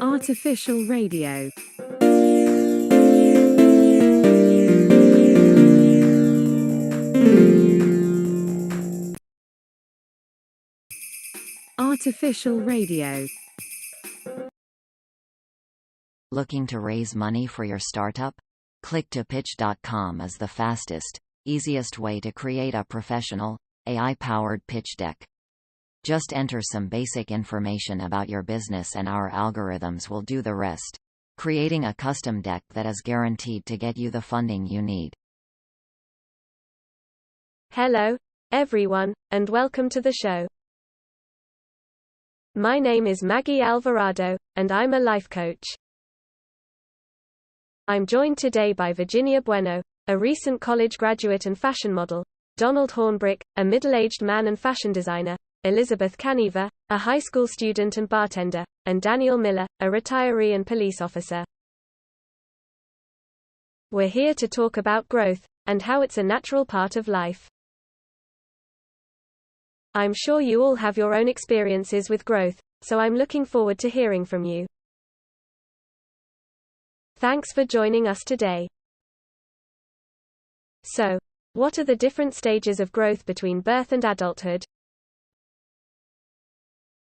Artificial radio. Artificial radio. Looking to raise money for your startup? Click-to-pitch.com is the fastest, easiest way to create a professional, AI-powered pitch deck. Just enter some basic information about your business and our algorithms will do the rest, creating a custom deck that is guaranteed to get you the funding you need. Hello, everyone, and welcome to the show. My name is Maggie Alvarado, and I'm a life coach. I'm joined today by Virginia Bueno, a recent college graduate and fashion model, Donald Hornbrook, a middle-aged man and fashion designer, Elizabeth Caneva, a high school student and bartender, and Danial Miller, a retiree and police officer. We're here to talk about growth, and how it's a natural part of life. I'm sure you all have your own experiences with growth, so I'm looking forward to hearing from you. Thanks for joining us today. So, what are the different stages of growth between birth and adulthood?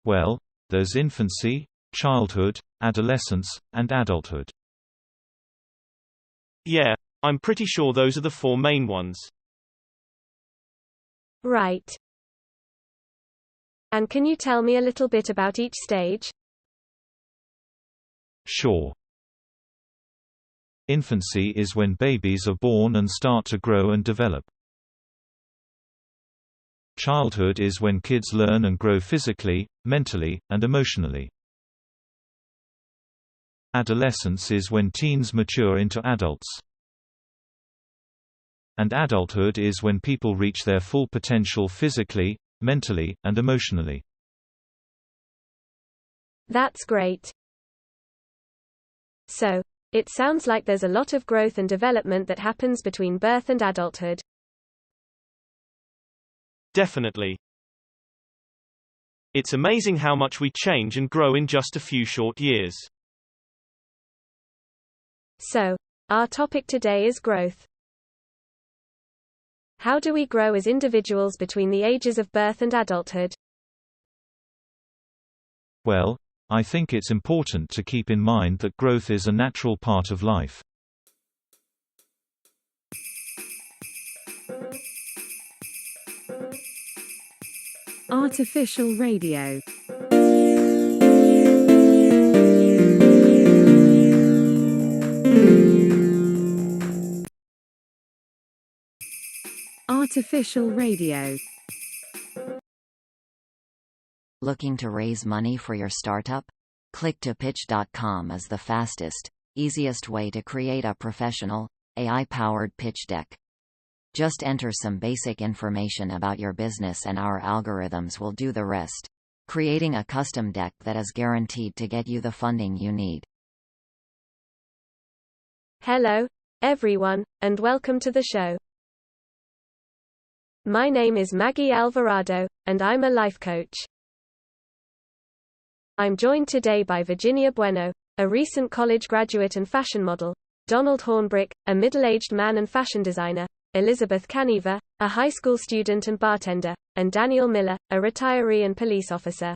Well, there's infancy, childhood, adolescence, and adulthood. Yeah, I'm pretty sure those are the four main ones. Right. And can you tell me a little bit about each stage? Sure. Infancy is when babies are born and start to grow and develop. Childhood is when kids learn and grow physically, mentally, and emotionally. Adolescence is when teens mature into adults. And adulthood is when people reach their full potential physically, mentally, and emotionally. That's great. So, it sounds like there's a lot of growth and development that happens between birth and adulthood. Definitely. It's amazing how much we change and grow in just a few short years. So, our topic today is growth. How do we grow as individuals between the ages of birth and adulthood? Well, I think it's important to keep in mind that growth is a natural part of life. Artificial radio. Artificial radio. Looking to raise money for your startup? Click-to-pitch.com is the fastest, easiest way to create a professional, AI-powered pitch deck. Just enter some basic information about your business and our algorithms will do the rest, creating a custom deck that is guaranteed to get you the funding you need. Hello, everyone, and welcome to the show. My name is Maggie Alvarado, and I'm a life coach. I'm joined today by Virginia Bueno, a recent college graduate and fashion model, Donald Hornbrook, a middle-aged man and fashion designer, Elizabeth Caneva, a high school student and bartender, and Danial Miller, a retiree and police officer.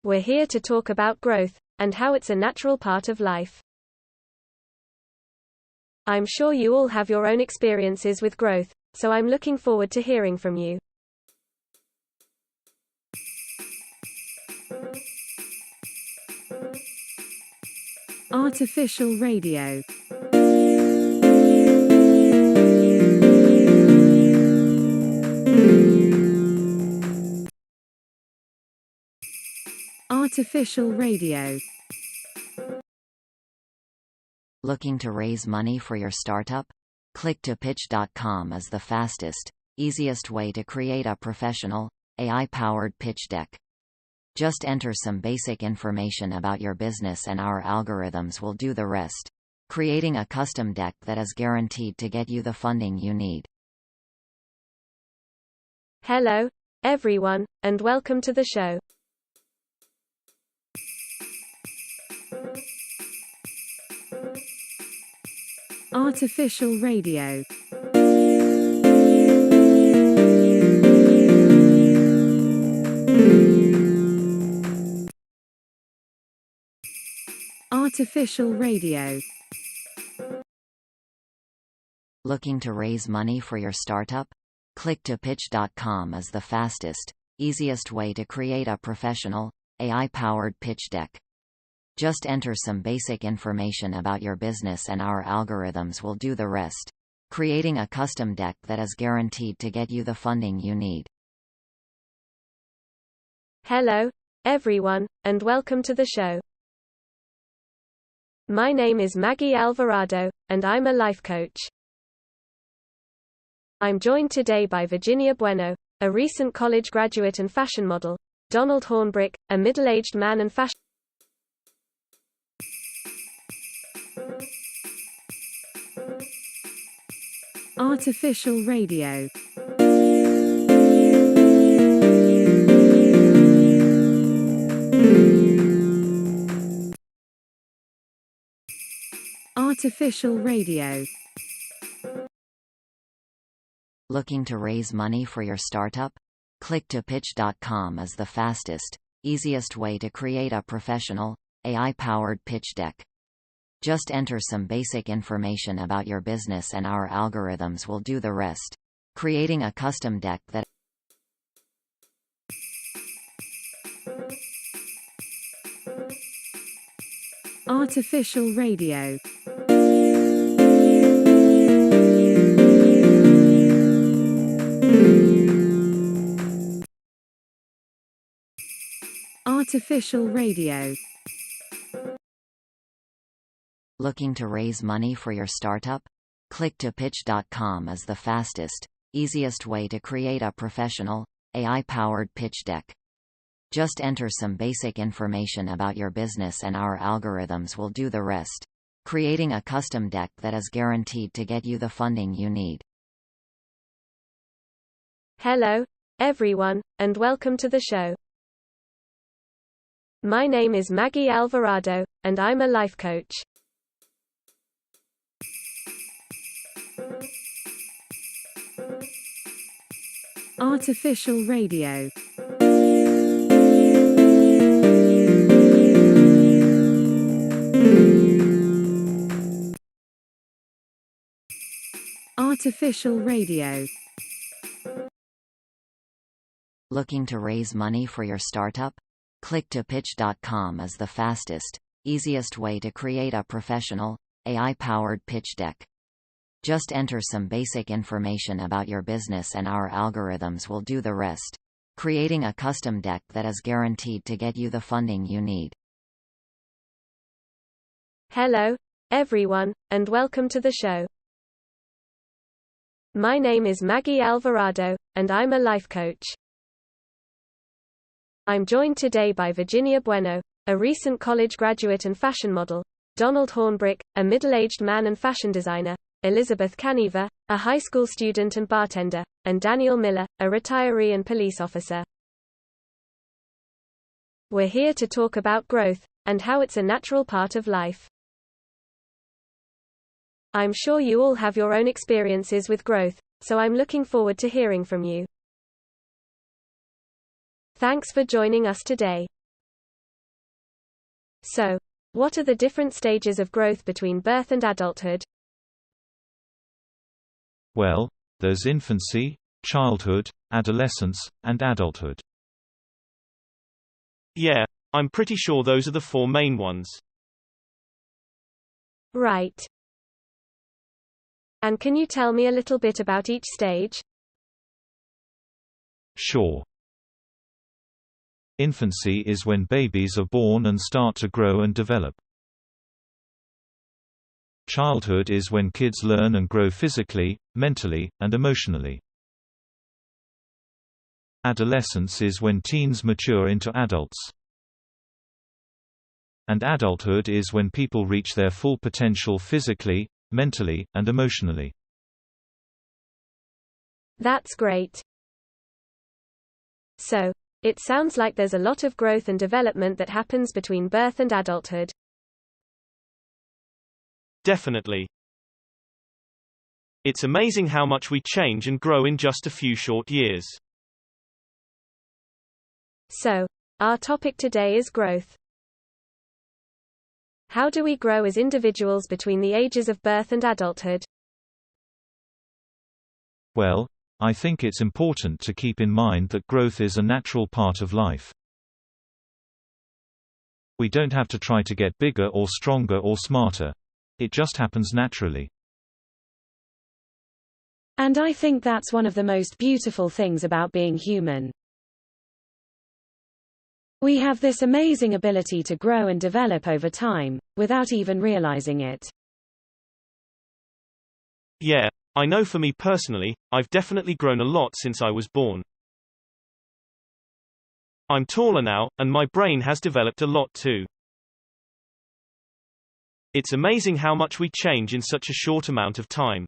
We're here to talk about growth, and how it's a natural part of life. I'm sure you all have your own experiences with growth, so I'm looking forward to hearing from you. Artificial radio. Artificial radio. Looking to raise money for your startup? Click-to-pitch.com is the fastest, easiest way to create a professional, AI-powered pitch deck. Just enter some basic information about your business and our algorithms will do the rest, creating a custom deck that is guaranteed to get you the funding you need. Hello, everyone, and welcome to the show. Artificial radio. Artificial radio. Looking to raise money for your startup? Click-to-pitch.com is the fastest, easiest way to create a professional, AI-powered pitch deck. Just enter some basic information about your business and our algorithms will do the rest, creating a custom deck that is guaranteed to get you the funding you need. Hello, everyone, and welcome to the show. My name is Maggie Alvarado, and I'm a life coach. I'm joined today by Virginia Bueno, a recent college graduate and fashion model, Donald Hornbrook, a middle-aged man and fashion Artificial radio. Artificial radio. Looking to raise money for your startup? Click-to-pitch.com is the fastest, easiest way to create a professional, AI-powered pitch deck. Just enter some basic information about your business and our algorithms will do the rest, creating a custom deck that Artificial radio. Artificial radio. Looking to raise money for your startup? Click-to-pitch.com is the fastest, easiest way to create a professional, AI-powered pitch deck. Just enter some basic information about your business and our algorithms will do the rest, creating a custom deck that is guaranteed to get you the funding you need. Hello, everyone, and welcome to the show. My name is Maggie Alvarado, and I'm a life coach. Artificial radio. Artificial radio. Looking to raise money for your startup? Click-to-pitch.com is the fastest, easiest way to create a professional, AI-powered pitch deck. Just enter some basic information about your business and our algorithms will do the rest, creating a custom deck that is guaranteed to get you the funding you need. Hello, everyone, and welcome to the show. My name is Maggie Alvarado, and I'm a life coach. I'm joined today by Virginia Bueno, a recent college graduate and fashion model, Donald Hornbrook, a middle-aged man and fashion designer, Elizabeth Caneva, a high school student and bartender, and Danial Miller, a retiree and police officer. We're here to talk about growth, and how it's a natural part of life. I'm sure you all have your own experiences with growth, so I'm looking forward to hearing from you. Thanks for joining us today. So, what are the different stages of growth between birth and adulthood? Well, there's infancy, childhood, adolescence, and adulthood. Yeah, I'm pretty sure those are the four main ones. Right. And can you tell me a little bit about each stage? Sure. Infancy is when babies are born and start to grow and develop. Childhood is when kids learn and grow physically, mentally, and emotionally. Adolescence is when teens mature into adults. And adulthood is when people reach their full potential physically, mentally, and emotionally. That's great. So, it sounds like there's a lot of growth and development that happens between birth and adulthood. Definitely. It's amazing how much we change and grow in just a few short years. So, our topic today is growth. How do we grow as individuals between the ages of birth and adulthood? Well, I think it's important to keep in mind that growth is a natural part of life. We don't have to try to get bigger or stronger or smarter. It just happens naturally. And I think that's one of the most beautiful things about being human. We have this amazing ability to grow and develop over time, without even realizing it. Yeah, I know for me personally, I've definitely grown a lot since I was born. I'm taller now, and my brain has developed a lot too. It's amazing how much we change in such a short amount of time.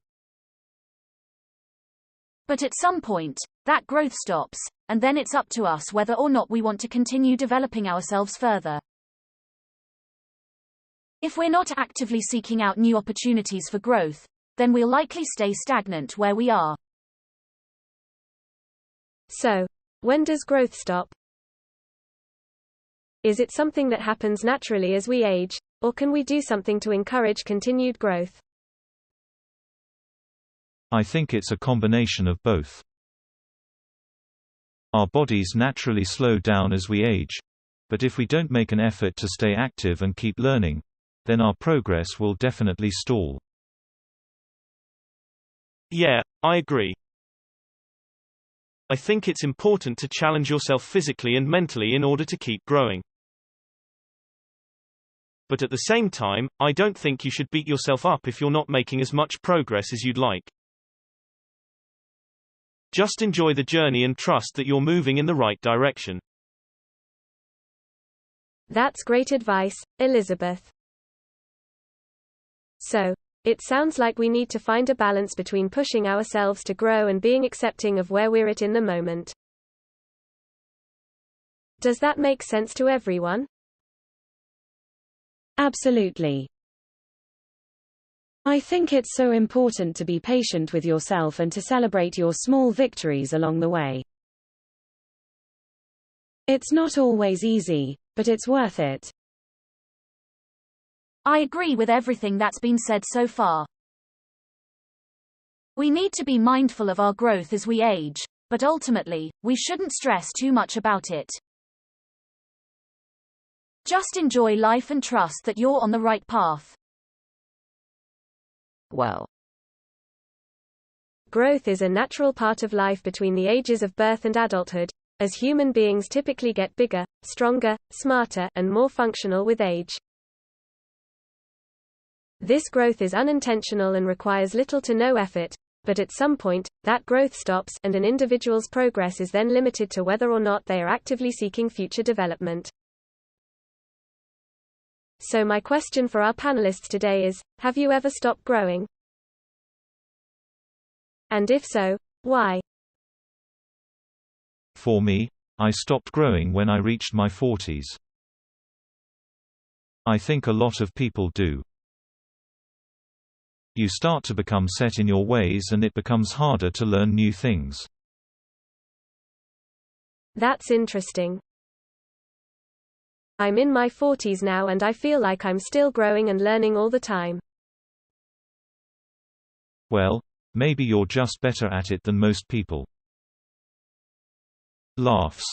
But at some point, that growth stops, and then it's up to us whether or not we want to continue developing ourselves further. If we're not actively seeking out new opportunities for growth, then we'll likely stay stagnant where we are. So, when does growth stop? Is it something that happens naturally as we age, or can we do something to encourage continued growth? I think it's a combination of both. Our bodies naturally slow down as we age, but if we don't make an effort to stay active and keep learning, then our progress will definitely stall. Yeah, I agree. I think it's important to challenge yourself physically and mentally in order to keep growing. But at the same time, I don't think you should beat yourself up if you're not making as much progress as you'd like. Just enjoy the journey and trust that you're moving in the right direction. That's great advice, Elizabeth. So, it sounds like we need to find a balance between pushing ourselves to grow and being accepting of where we're at in the moment. Does that make sense to everyone? Absolutely. I think it's so important to be patient with yourself and to celebrate your small victories along the way. It's not always easy, but it's worth it. I agree with everything that's been said so far. We need to be mindful of our growth as we age, but ultimately, we shouldn't stress too much about it. Just enjoy life and trust that you're on the right path. Well, Growth is a natural part of life between the ages of birth and adulthood, as human beings typically get bigger, stronger, smarter, and more functional with age. This growth is unintentional and requires little to no effort, but at some point, that growth stops, and an individual's progress is then limited to whether or not they are actively seeking future development. So my question for our panelists today is, have you ever stopped growing? And if so, why? For me, I stopped growing when I reached my 40s. I think a lot of people do. You start to become set in your ways and it becomes harder to learn new things. That's interesting. I'm in my 40s now and I feel like I'm still growing and learning all the time. Well, maybe you're just better at it than most people. Laughs.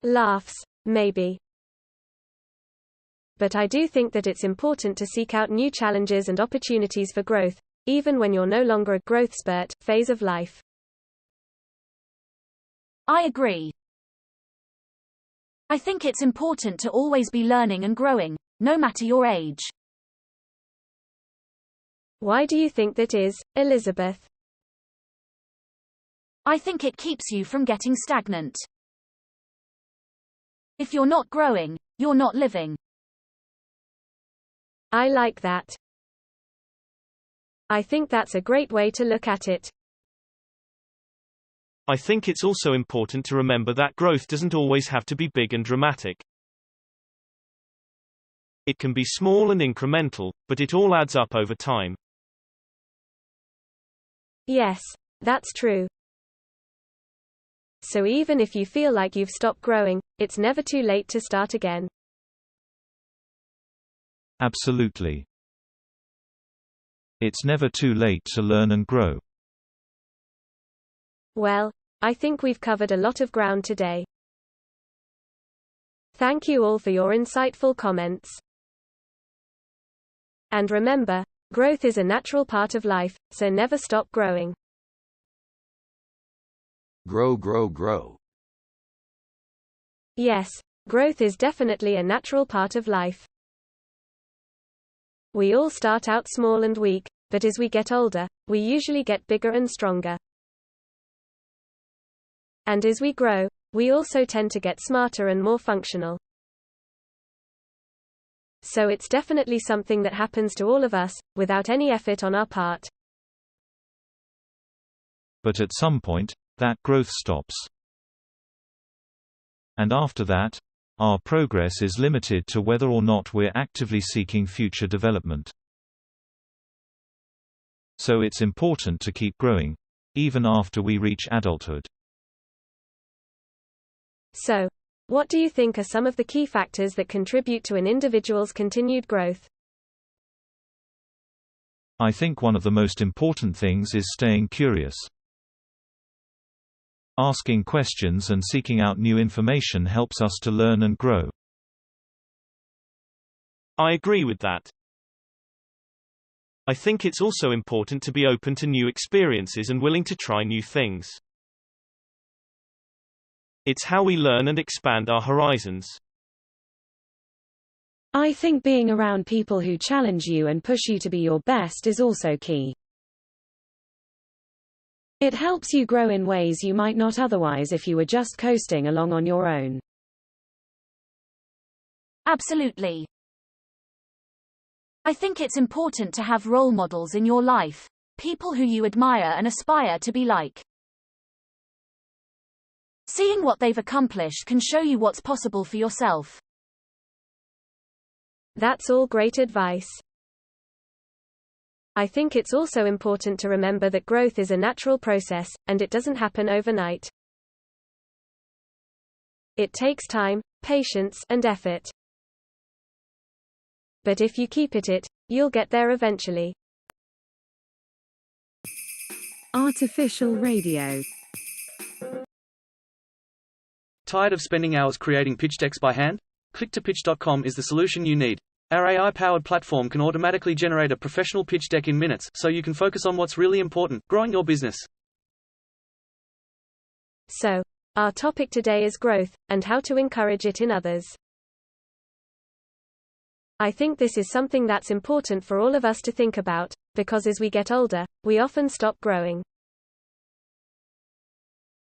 Laughs, maybe. But I do think that it's important to seek out new challenges and opportunities for growth, even when you're no longer a growth spurt phase of life. I agree. I think it's important to always be learning and growing, no matter your age. Why do you think that is, Elizabeth? I think it keeps you from getting stagnant. If you're not growing, you're not living. I like that. I think that's a great way to look at it. I think it's also important to remember that growth doesn't always have to be big and dramatic. It can be small and incremental, but it all adds up over time. Yes, that's true. So even if you feel like you've stopped growing, it's never too late to start again. Absolutely. It's never too late to learn and grow. Well, I think we've covered a lot of ground today. Thank you all for your insightful comments. And remember, growth is a natural part of life, so never stop growing. Grow, grow, grow. Yes, growth is definitely a natural part of life. We all start out small and weak, but as we get older, we usually get bigger and stronger. And as we grow, we also tend to get smarter and more functional. So it's definitely something that happens to all of us, without any effort on our part. But at some point, that growth stops. And after that, our progress is limited to whether or not we're actively seeking future development. So it's important to keep growing, even after we reach adulthood. So, what do you think are some of the key factors that contribute to an individual's continued growth? I think one of the most important things is staying curious. Asking questions and seeking out new information helps us to learn and grow. I agree with that. I think it's also important to be open to new experiences and willing to try new things. It's how we learn and expand our horizons. I think being around people who challenge you and push you to be your best is also key. It helps you grow in ways you might not otherwise if you were just coasting along on your own. Absolutely. I think it's important to have role models in your life, people who you admire and aspire to be like. Seeing what they've accomplished can show you what's possible for yourself. That's all great advice. I think it's also important to remember that growth is a natural process, and it doesn't happen overnight. It takes time, patience, and effort. But if you keep at it, you'll get there eventually. Artificial radio. Tired of spending hours creating pitch decks by hand? Click2pitch.com is the solution you need. Our AI-powered platform can automatically generate a professional pitch deck in minutes, so you can focus on what's really important, growing your business. So, our topic today is growth, and how to encourage it in others. I think this is something that's important for all of us to think about, because as we get older, we often stop growing.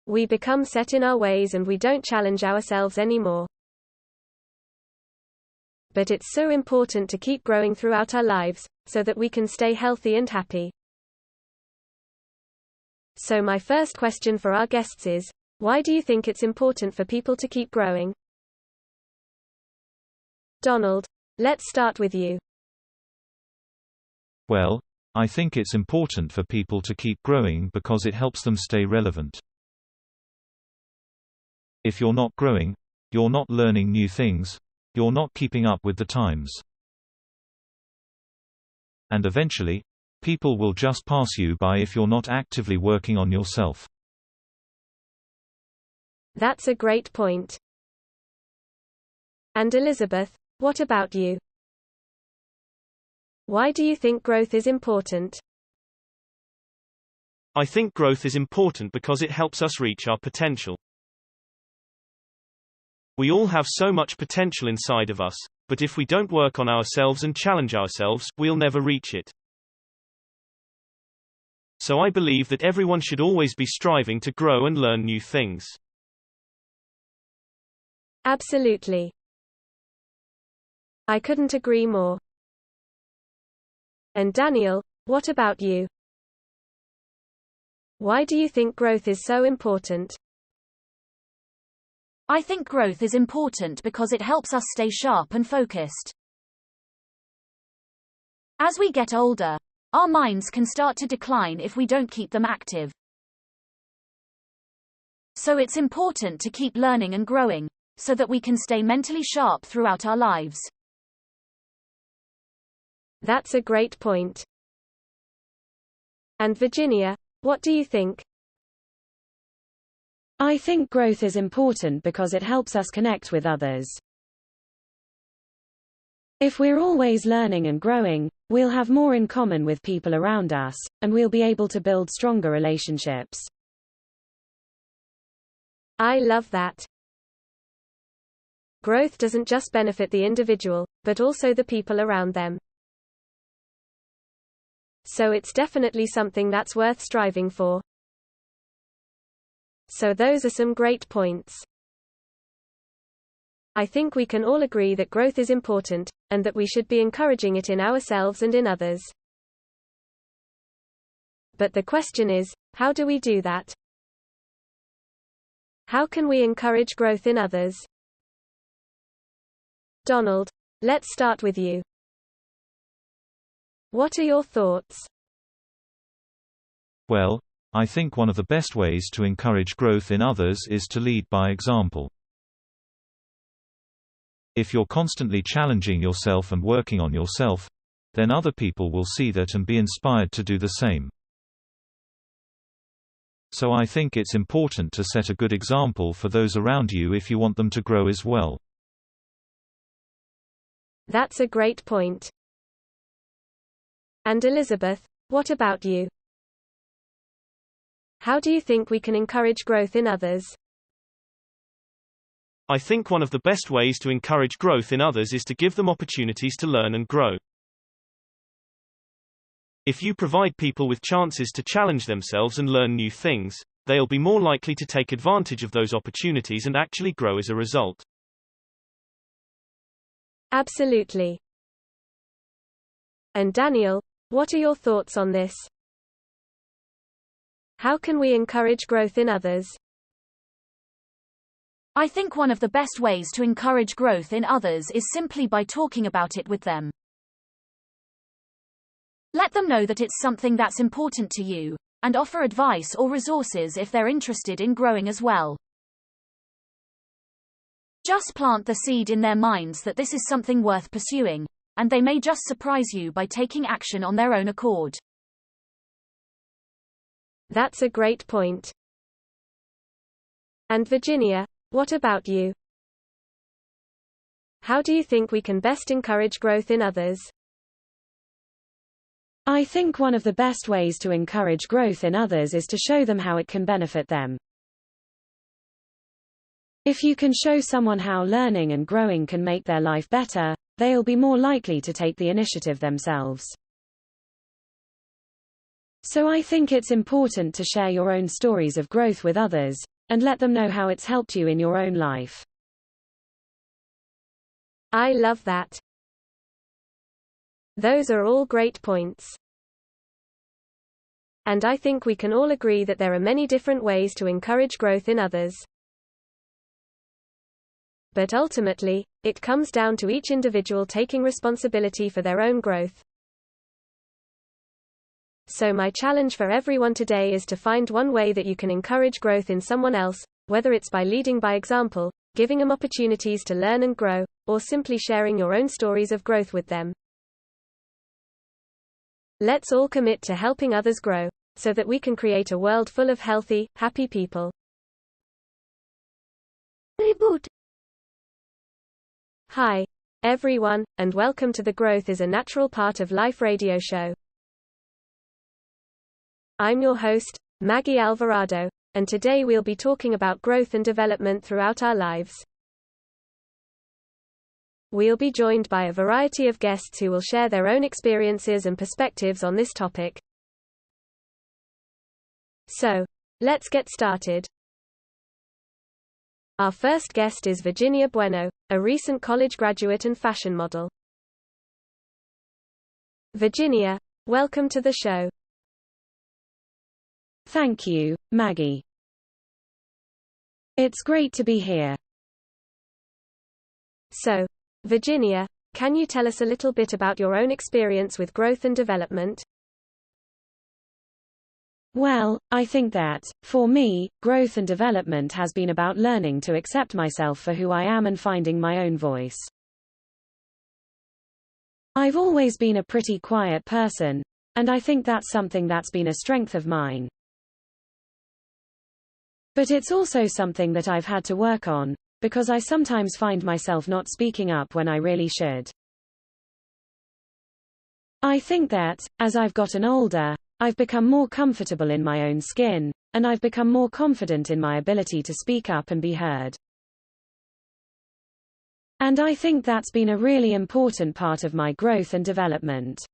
We become set in our ways and we don't challenge ourselves anymore. But it's so important to keep growing throughout our lives, so that we can stay healthy and happy. So my first question for our guests is, why do you think it's important for people to keep growing? Donald, let's start with you. Well, I think it's important for people to keep growing because it helps them stay relevant. If you're not growing, you're not learning new things, you're not keeping up with the times. And eventually, people will just pass you by if you're not actively working on yourself. That's a great point. And Elizabeth, what about you? Why do you think growth is important? I think growth is important because it helps us reach our potential. We all have so much potential inside of us, but if we don't work on ourselves and challenge ourselves, we'll never reach it. So I believe that everyone should always be striving to grow and learn new things. Absolutely. I couldn't agree more. And Daniel, what about you? Why do you think growth is so important? I think growth is important because it helps us stay sharp and focused. As we get older, our minds can start to decline if we don't keep them active. So it's important to keep learning and growing, so that we can stay mentally sharp throughout our lives. That's a great point. And Virginia, what do you think? I think growth is important because it helps us connect with others. If we're always learning and growing, we'll have more in common with people around us, and we'll be able to build stronger relationships. I love that. Growth doesn't just benefit the individual, but also the people around them. So it's definitely something that's worth striving for. So those are some great points. I think we can all agree that growth is important, and that we should be encouraging it in ourselves and in others. But the question is, how do we do that? How can we encourage growth in others? Donald, let's start with you. What are your thoughts? Well, I think one of the best ways to encourage growth in others is to lead by example. If you're constantly challenging yourself and working on yourself, then other people will see that and be inspired to do the same. So I think it's important to set a good example for those around you if you want them to grow as well. That's a great point. And Elizabeth, what about you? How do you think we can encourage growth in others? I think one of the best ways to encourage growth in others is to give them opportunities to learn and grow. If you provide people with chances to challenge themselves and learn new things, they'll be more likely to take advantage of those opportunities and actually grow as a result. Absolutely. And Daniel, what are your thoughts on this? How can we encourage growth in others? I think one of the best ways to encourage growth in others is simply by talking about it with them. Let them know that it's something that's important to you, and offer advice or resources if they're interested in growing as well. Just plant the seed in their minds that this is something worth pursuing, and they may just surprise you by taking action on their own accord. That's a great point. And Virginia, what about you? How do you think we can best encourage growth in others? I think one of the best ways to encourage growth in others is to show them how it can benefit them. If you can show someone how learning and growing can make their life better, they'll be more likely to take the initiative themselves. So I think it's important to share your own stories of growth with others, and let them know how it's helped you in your own life. I love that. Those are all great points. And I think we can all agree that there are many different ways to encourage growth in others. But ultimately, it comes down to each individual taking responsibility for their own growth. So my challenge for everyone today is to find one way that you can encourage growth in someone else, whether it's by leading by example, giving them opportunities to learn and grow, or simply sharing your own stories of growth with them. Let's all commit to helping others grow, so that we can create a world full of healthy, happy people. Reboot. Hi, everyone, and welcome to the Growth is a Natural Part of Life radio show. I'm your host, Maggie Alvarado, and today we'll be talking about growth and development throughout our lives. We'll be joined by a variety of guests who will share their own experiences and perspectives on this topic. So, let's get started. Our first guest is Virginia Bueno, a recent college graduate and fashion model. Virginia, welcome to the show. Thank you, Maggie. It's great to be here. So, Virginia, can you tell us a little bit about your own experience with growth and development? Well, I think that, for me, growth and development has been about learning to accept myself for who I am and finding my own voice. I've always been a pretty quiet person, and I think that's something that's been a strength of mine. But it's also something that I've had to work on, because I sometimes find myself not speaking up when I really should. I think that, as I've gotten older, I've become more comfortable in my own skin, and I've become more confident in my ability to speak up and be heard. And I think that's been a really important part of my growth and development.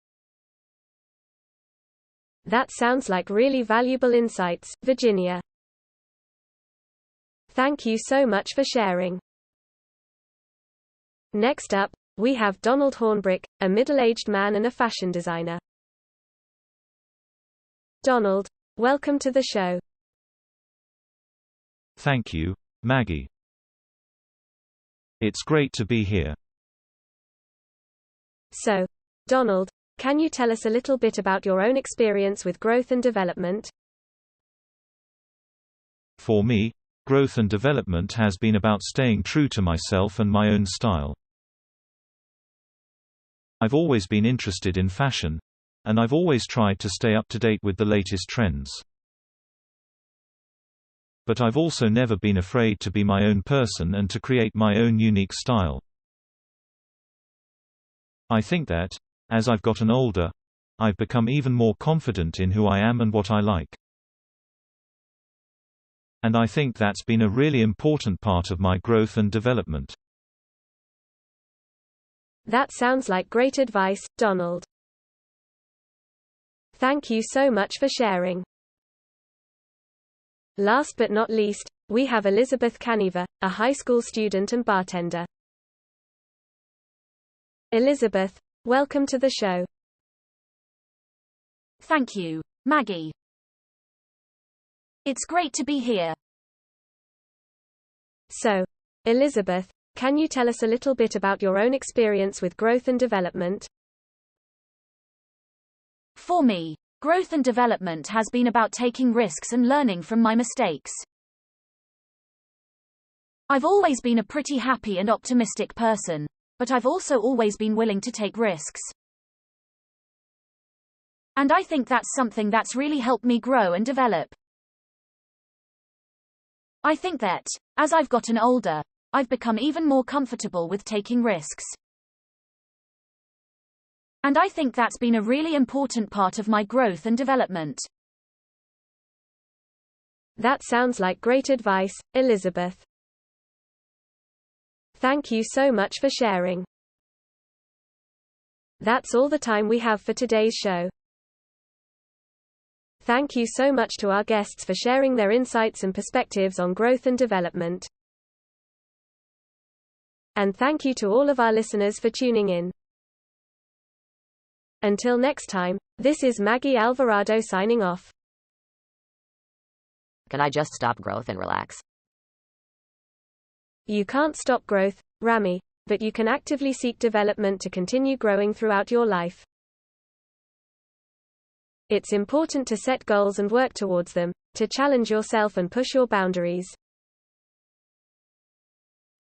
That sounds like really valuable insights, Virginia. Thank you so much for sharing. Next up, we have Donald Hornbrook, a middle-aged man and a fashion designer. Donald, welcome to the show. Thank you, Maggie. It's great to be here. So, Donald, can you tell us a little bit about your own experience with growth and development? For me, growth and development has been about staying true to myself and my own style. I've always been interested in fashion, and I've always tried to stay up to date with the latest trends. But I've also never been afraid to be my own person and to create my own unique style. I think that, as I've gotten older, I've become even more confident in who I am and what I like. And I think that's been a really important part of my growth and development. That sounds like great advice, Donald. Thank you so much for sharing. Last but not least, we have Elizabeth Caneva, a high school student and bartender. Elizabeth, welcome to the show. Thank you, Maggie. It's great to be here. So, Elizabeth, can you tell us a little bit about your own experience with growth and development? For me, growth and development has been about taking risks and learning from my mistakes. I've always been a pretty happy and optimistic person, but I've also always been willing to take risks. And I think that's something that's really helped me grow and develop. I think that, as I've gotten older, I've become even more comfortable with taking risks. And I think that's been a really important part of my growth and development. That sounds like great advice, Elizabeth. Thank you so much for sharing. That's all the time we have for today's show. Thank you so much to our guests for sharing their insights and perspectives on growth and development. And thank you to all of our listeners for tuning in. Until next time, this is Maggie Alvarado signing off. Can I just stop growth and relax? You can't stop growth, Rami, but you can actively seek development to continue growing throughout your life. It's important to set goals and work towards them, to challenge yourself and push your boundaries.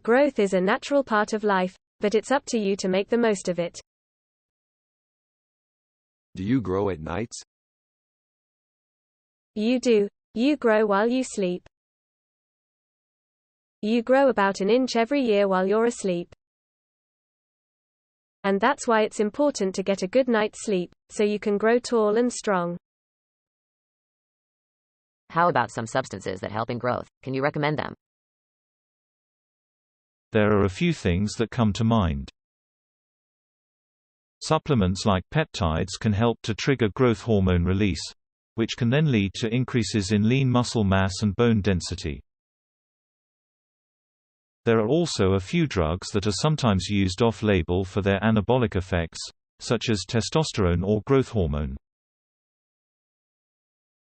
Growth is a natural part of life, but it's up to you to make the most of it. Do you grow at nights? You do. You grow while you sleep. You grow about an inch every year while you're asleep. And that's why it's important to get a good night's sleep, so you can grow tall and strong. How about some substances that help in growth? Can you recommend them? There are a few things that come to mind. Supplements like peptides can help to trigger growth hormone release, which can then lead to increases in lean muscle mass and bone density. There are also a few drugs that are sometimes used off-label for their anabolic effects, such as testosterone or growth hormone.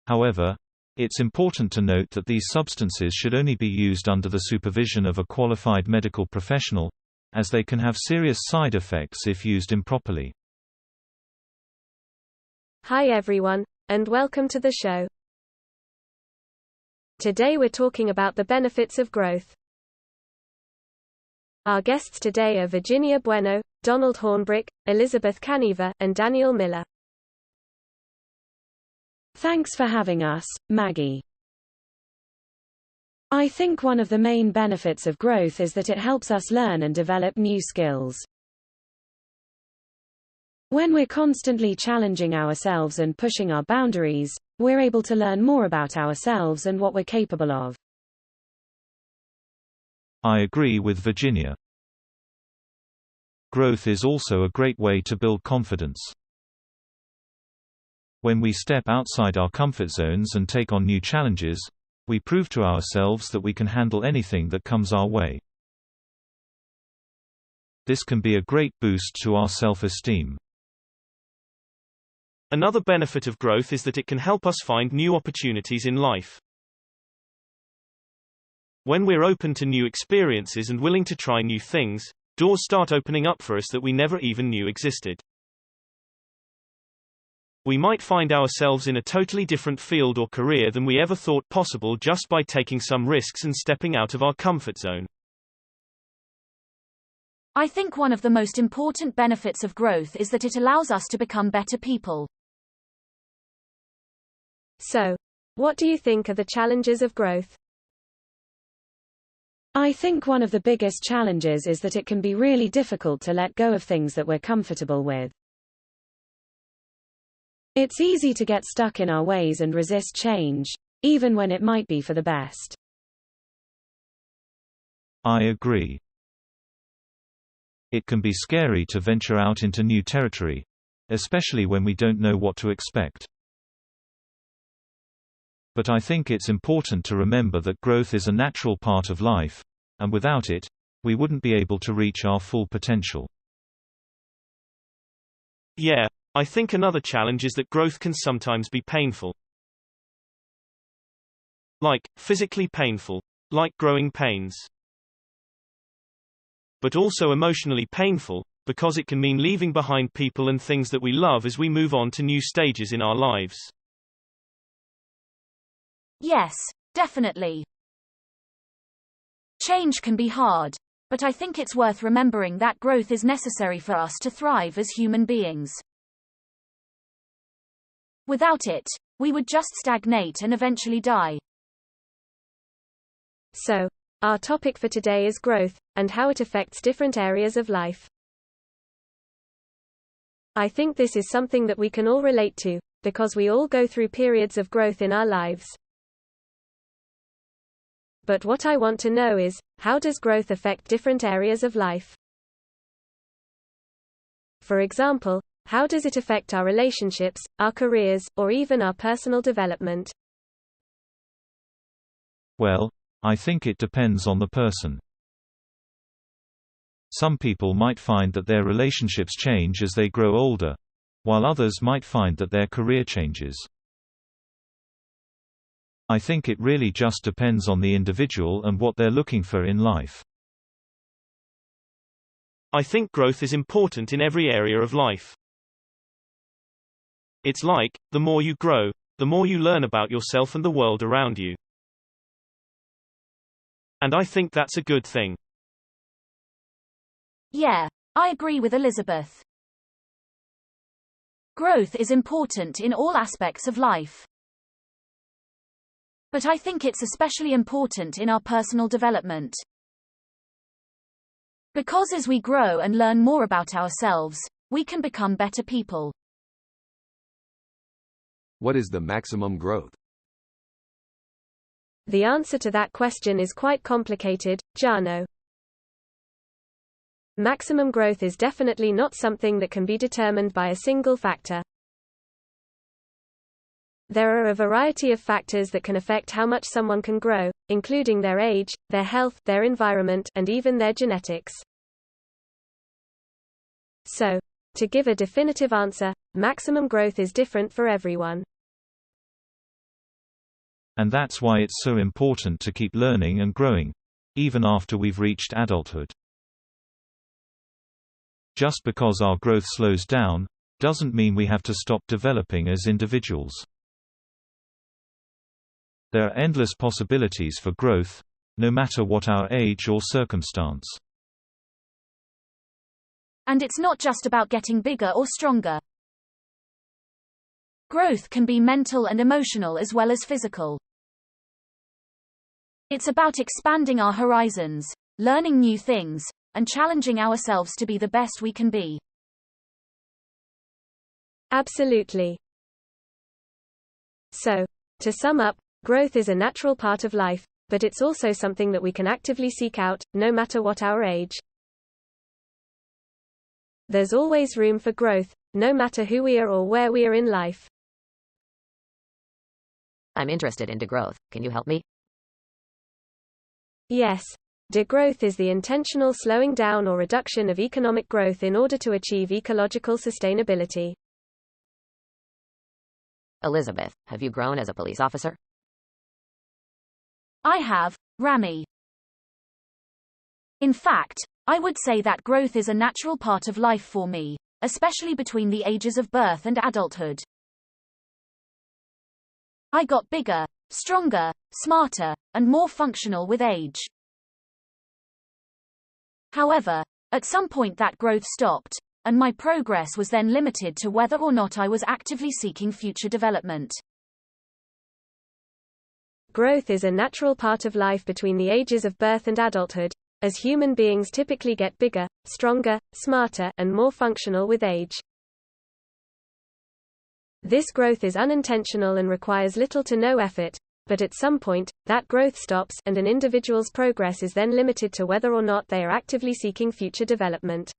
However, It's important to note that these substances should only be used under the supervision of a qualified medical professional, as they can have serious side effects if used improperly. Hi everyone, and welcome to the show. Today we're talking about the benefits of growth. Our guests today are Virginia Bueno, Donald Hornbrook, Elizabeth Caneva, and Danial Miller. Thanks for having us, Maggie. I think one of the main benefits of growth is that it helps us learn and develop new skills. When we're constantly challenging ourselves and pushing our boundaries, we're able to learn more about ourselves and what we're capable of. I agree with Virginia. Growth is also a great way to build confidence. When we step outside our comfort zones and take on new challenges, we prove to ourselves that we can handle anything that comes our way. This can be a great boost to our self-esteem. Another benefit of growth is that it can help us find new opportunities in life. When we're open to new experiences and willing to try new things, doors start opening up for us that we never even knew existed. We might find ourselves in a totally different field or career than we ever thought possible just by taking some risks and stepping out of our comfort zone. I think one of the most important benefits of growth is that it allows us to become better people. So, what do you think are the challenges of growth? I think one of the biggest challenges is that it can be really difficult to let go of things that we're comfortable with. It's easy to get stuck in our ways and resist change, even when it might be for the best. I agree. It can be scary to venture out into new territory, especially when we don't know what to expect. But I think it's important to remember that growth is a natural part of life, and without it, we wouldn't be able to reach our full potential. Yeah, I think another challenge is that growth can sometimes be painful. Like, physically painful, like growing pains. But also emotionally painful, because it can mean leaving behind people and things that we love as we move on to new stages in our lives. Yes, definitely. Change can be hard, but I think it's worth remembering that growth is necessary for us to thrive as human beings. Without it, we would just stagnate and eventually die. So, our topic for today is growth, and how it affects different areas of life. I think this is something that we can all relate to, because we all go through periods of growth in our lives. But what I want to know is, how does growth affect different areas of life? For example, how does it affect our relationships, our careers, or even our personal development? Well, I think it depends on the person. Some people might find that their relationships change as they grow older, while others might find that their career changes. I think it really just depends on the individual and what they're looking for in life. I think growth is important in every area of life. It's like, the more you grow, the more you learn about yourself and the world around you. And I think that's a good thing. Yeah, I agree with Elizabeth. Growth is important in all aspects of life. But I think it's especially important in our personal development. Because as we grow and learn more about ourselves, we can become better people. What is the maximum growth? The answer to that question is quite complicated, Jano. Maximum growth is definitely not something that can be determined by a single factor. There are a variety of factors that can affect how much someone can grow, including their age, their health, their environment, and even their genetics. So, to give a definitive answer, maximum growth is different for everyone. And that's why it's so important to keep learning and growing, even after we've reached adulthood. Just because our growth slows down, doesn't mean we have to stop developing as individuals. There are endless possibilities for growth, no matter what our age or circumstance. And it's not just about getting bigger or stronger. Growth can be mental and emotional as well as physical. It's about expanding our horizons, learning new things, and challenging ourselves to be the best we can be. Absolutely. So, to sum up, growth is a natural part of life, but it's also something that we can actively seek out, no matter what our age. There's always room for growth, no matter who we are or where we are in life. I'm interested in degrowth. Can you help me? Yes. Degrowth is the intentional slowing down or reduction of economic growth in order to achieve ecological sustainability. Elizabeth, have you grown as a police officer? I have, Rami. In fact, I would say that growth is a natural part of life for me, especially between the ages of birth and adulthood. I got bigger, stronger, smarter, and more functional with age. However, at some point that growth stopped, and my progress was then limited to whether or not I was actively seeking future development. Growth is a natural part of life between the ages of birth and adulthood, as human beings typically get bigger, stronger, smarter, and more functional with age. This growth is unintentional and requires little to no effort, but at some point, that growth stops, and an individual's progress is then limited to whether or not they are actively seeking future development.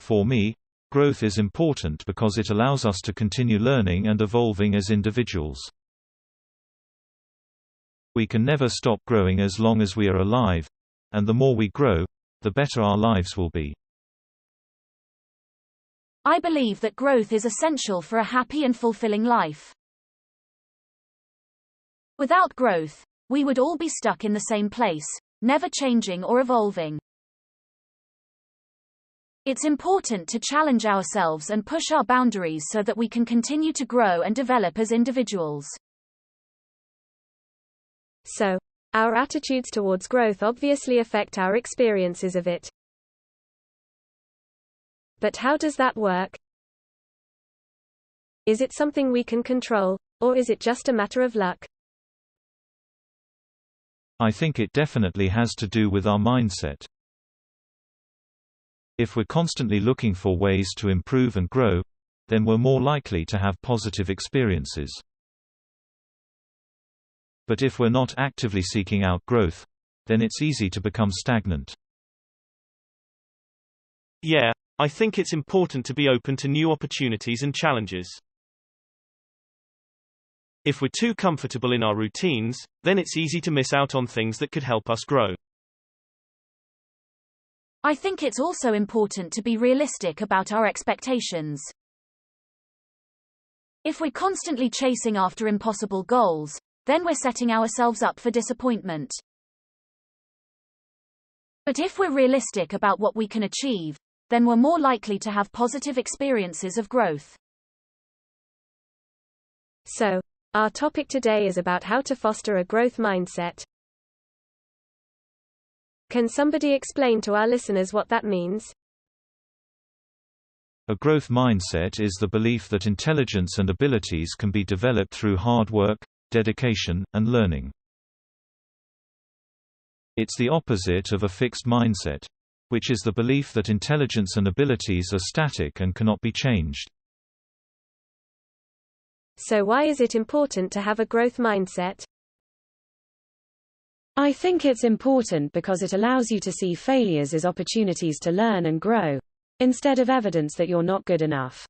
For me, growth is important because it allows us to continue learning and evolving as individuals. We can never stop growing as long as we are alive, and the more we grow, the better our lives will be. I believe that growth is essential for a happy and fulfilling life. Without growth, we would all be stuck in the same place, never changing or evolving. It's important to challenge ourselves and push our boundaries so that we can continue to grow and develop as individuals. So, our attitudes towards growth obviously affect our experiences of it. But how does that work? Is it something we can control, or is it just a matter of luck? I think it definitely has to do with our mindset. If we're constantly looking for ways to improve and grow, then we're more likely to have positive experiences. But if we're not actively seeking out growth, then it's easy to become stagnant. Yeah, I think it's important to be open to new opportunities and challenges. If we're too comfortable in our routines, then it's easy to miss out on things that could help us grow. I think it's also important to be realistic about our expectations. If we're constantly chasing after impossible goals, then we're setting ourselves up for disappointment. But if we're realistic about what we can achieve, then we're more likely to have positive experiences of growth. So, our topic today is about how to foster a growth mindset. Can somebody explain to our listeners what that means? A growth mindset is the belief that intelligence and abilities can be developed through hard work, dedication, and learning. It's the opposite of a fixed mindset, which is the belief that intelligence and abilities are static and cannot be changed. So why is it important to have a growth mindset? I think it's important because it allows you to see failures as opportunities to learn and grow, instead of evidence that you're not good enough.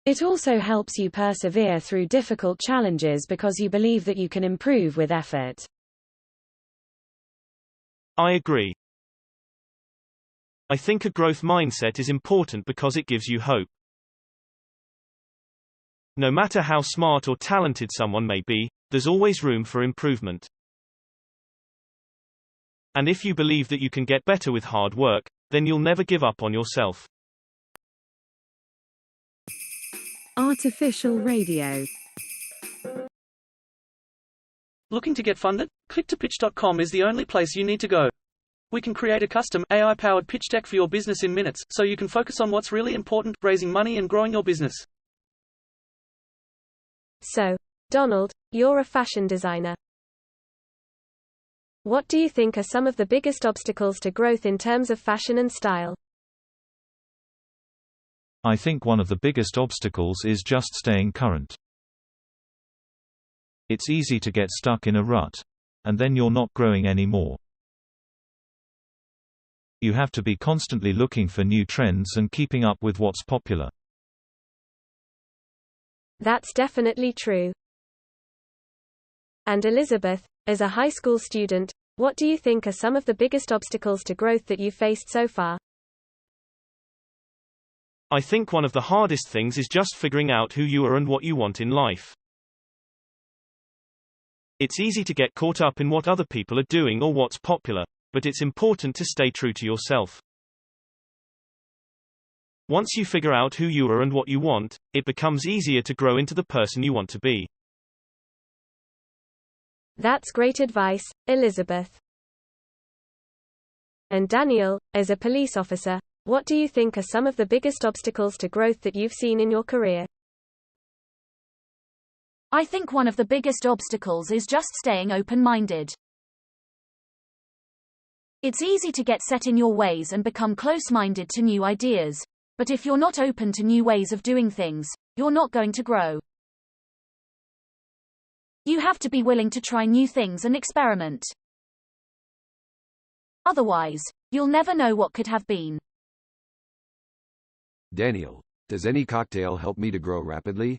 It also helps you persevere through difficult challenges because you believe that you can improve with effort. I agree. I think a growth mindset is important because it gives you hope. No matter how smart or talented someone may be, there's always room for improvement. And if you believe that you can get better with hard work, then you'll never give up on yourself. Artificial radio. Looking to get funded? Click2pitch.com is the only place you need to go. We can create a custom, AI-powered pitch deck for your business in minutes, so you can focus on what's really important, raising money and growing your business. So, Donald, you're a fashion designer. What do you think are some of the biggest obstacles to growth in terms of fashion and style? I think one of the biggest obstacles is just staying current. It's easy to get stuck in a rut, and then you're not growing anymore. You have to be constantly looking for new trends and keeping up with what's popular. That's definitely true. And Elizabeth, as a high school student, what do you think are some of the biggest obstacles to growth that you've faced so far? I think one of the hardest things is just figuring out who you are and what you want in life. It's easy to get caught up in what other people are doing or what's popular, but it's important to stay true to yourself. Once you figure out who you are and what you want, it becomes easier to grow into the person you want to be. That's great advice, Elizabeth. And Daniel, as a police officer, what do you think are some of the biggest obstacles to growth that you've seen in your career? I think one of the biggest obstacles is just staying open-minded. It's easy to get set in your ways and become close-minded to new ideas, but if you're not open to new ways of doing things, you're not going to grow. You have to be willing to try new things and experiment. Otherwise, you'll never know what could have been. Daniel, does any cocktail help me to grow rapidly?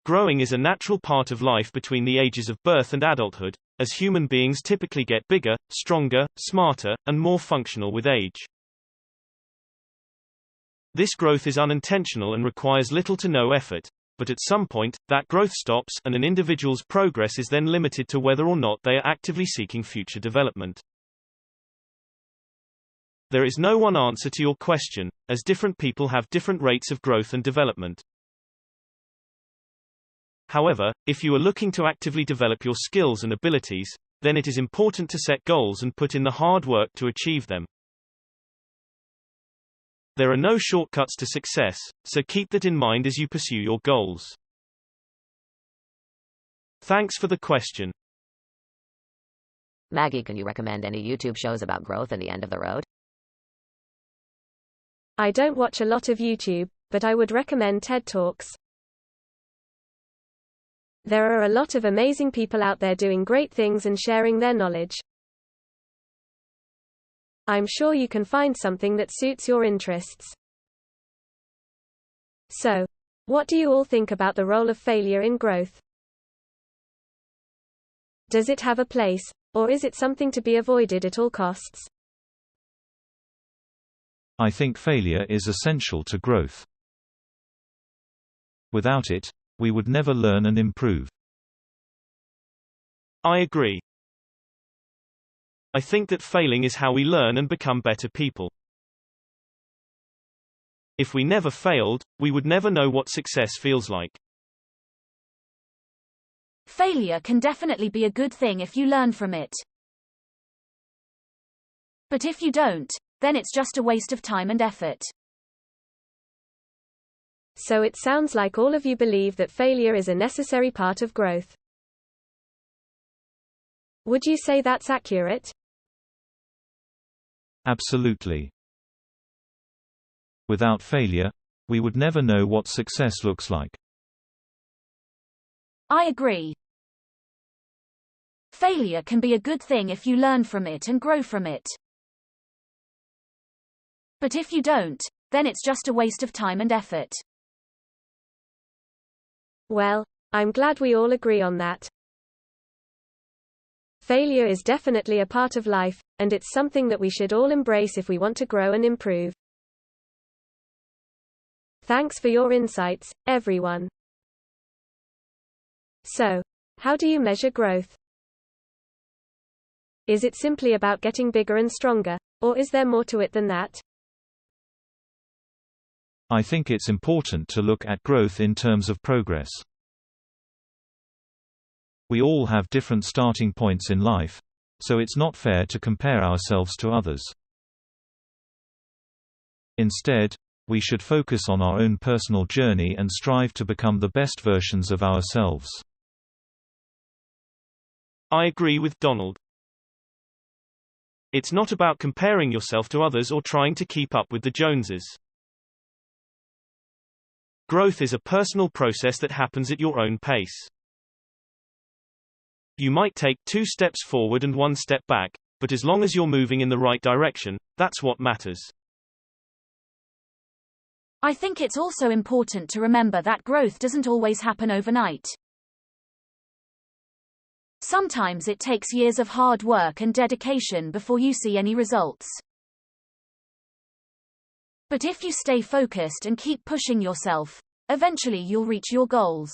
Growing is a natural part of life between the ages of birth and adulthood, as human beings typically get bigger, stronger, smarter, and more functional with age. This growth is unintentional and requires little to no effort, but at some point, that growth stops, and an individual's progress is then limited to whether or not they are actively seeking future development. There is no one answer to your question, as different people have different rates of growth and development. However, if you are looking to actively develop your skills and abilities, then it is important to set goals and put in the hard work to achieve them. There are no shortcuts to success, so keep that in mind as you pursue your goals. Thanks for the question. Maggie, can you recommend any YouTube shows about growth and the end of the road? I don't watch a lot of YouTube, but I would recommend TED Talks. There are a lot of amazing people out there doing great things and sharing their knowledge. I'm sure you can find something that suits your interests. So, what do you all think about the role of failure in growth? Does it have a place, or is it something to be avoided at all costs? I think failure is essential to growth. Without it, we would never learn and improve. I agree. I think that failing is how we learn and become better people. If we never failed, we would never know what success feels like. Failure can definitely be a good thing if you learn from it. But if you don't, then it's just a waste of time and effort. So it sounds like all of you believe that failure is a necessary part of growth. Would you say that's accurate? Absolutely. Without failure, we would never know what success looks like. I agree. Failure can be a good thing if you learn from it and grow from it. But if you don't, then it's just a waste of time and effort. Well, I'm glad we all agree on that. Failure is definitely a part of life, and it's something that we should all embrace if we want to grow and improve. Thanks for your insights, everyone. So, how do you measure growth? Is it simply about getting bigger and stronger, or is there more to it than that? I think it's important to look at growth in terms of progress. We all have different starting points in life, so it's not fair to compare ourselves to others. Instead, we should focus on our own personal journey and strive to become the best versions of ourselves. I agree with Donald. It's not about comparing yourself to others or trying to keep up with the Joneses. Growth is a personal process that happens at your own pace. You might take 2 steps forward and 1 step back, but as long as you're moving in the right direction, that's what matters. I think it's also important to remember that growth doesn't always happen overnight. Sometimes it takes years of hard work and dedication before you see any results. But if you stay focused and keep pushing yourself, eventually you'll reach your goals.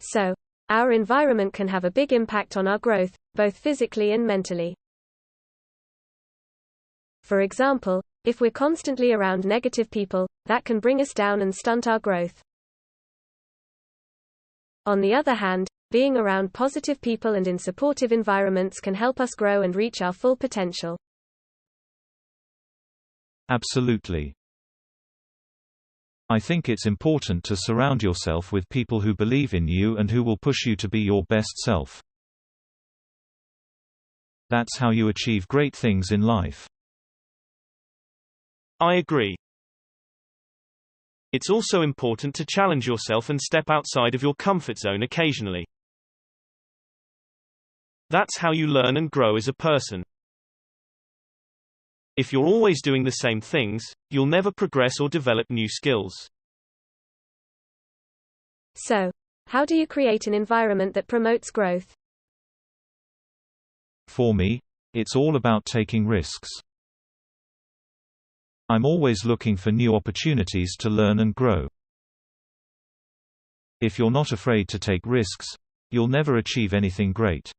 So, our environment can have a big impact on our growth, both physically and mentally. For example, if we're constantly around negative people, that can bring us down and stunt our growth. On the other hand, being around positive people and in supportive environments can help us grow and reach our full potential. Absolutely. I think it's important to surround yourself with people who believe in you and who will push you to be your best self. That's how you achieve great things in life. I agree. It's also important to challenge yourself and step outside of your comfort zone occasionally. That's how you learn and grow as a person. If you're always doing the same things, you'll never progress or develop new skills. So, how do you create an environment that promotes growth? For me, it's all about taking risks. I'm always looking for new opportunities to learn and grow. If you're not afraid to take risks, you'll never achieve anything great.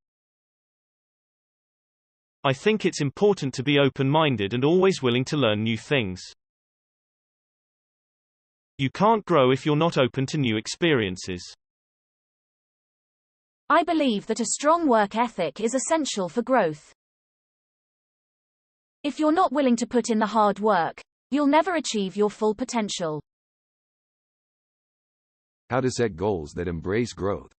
I think it's important to be open-minded and always willing to learn new things. You can't grow if you're not open to new experiences. I believe that a strong work ethic is essential for growth. If you're not willing to put in the hard work, you'll never achieve your full potential. How to set goals that embrace growth?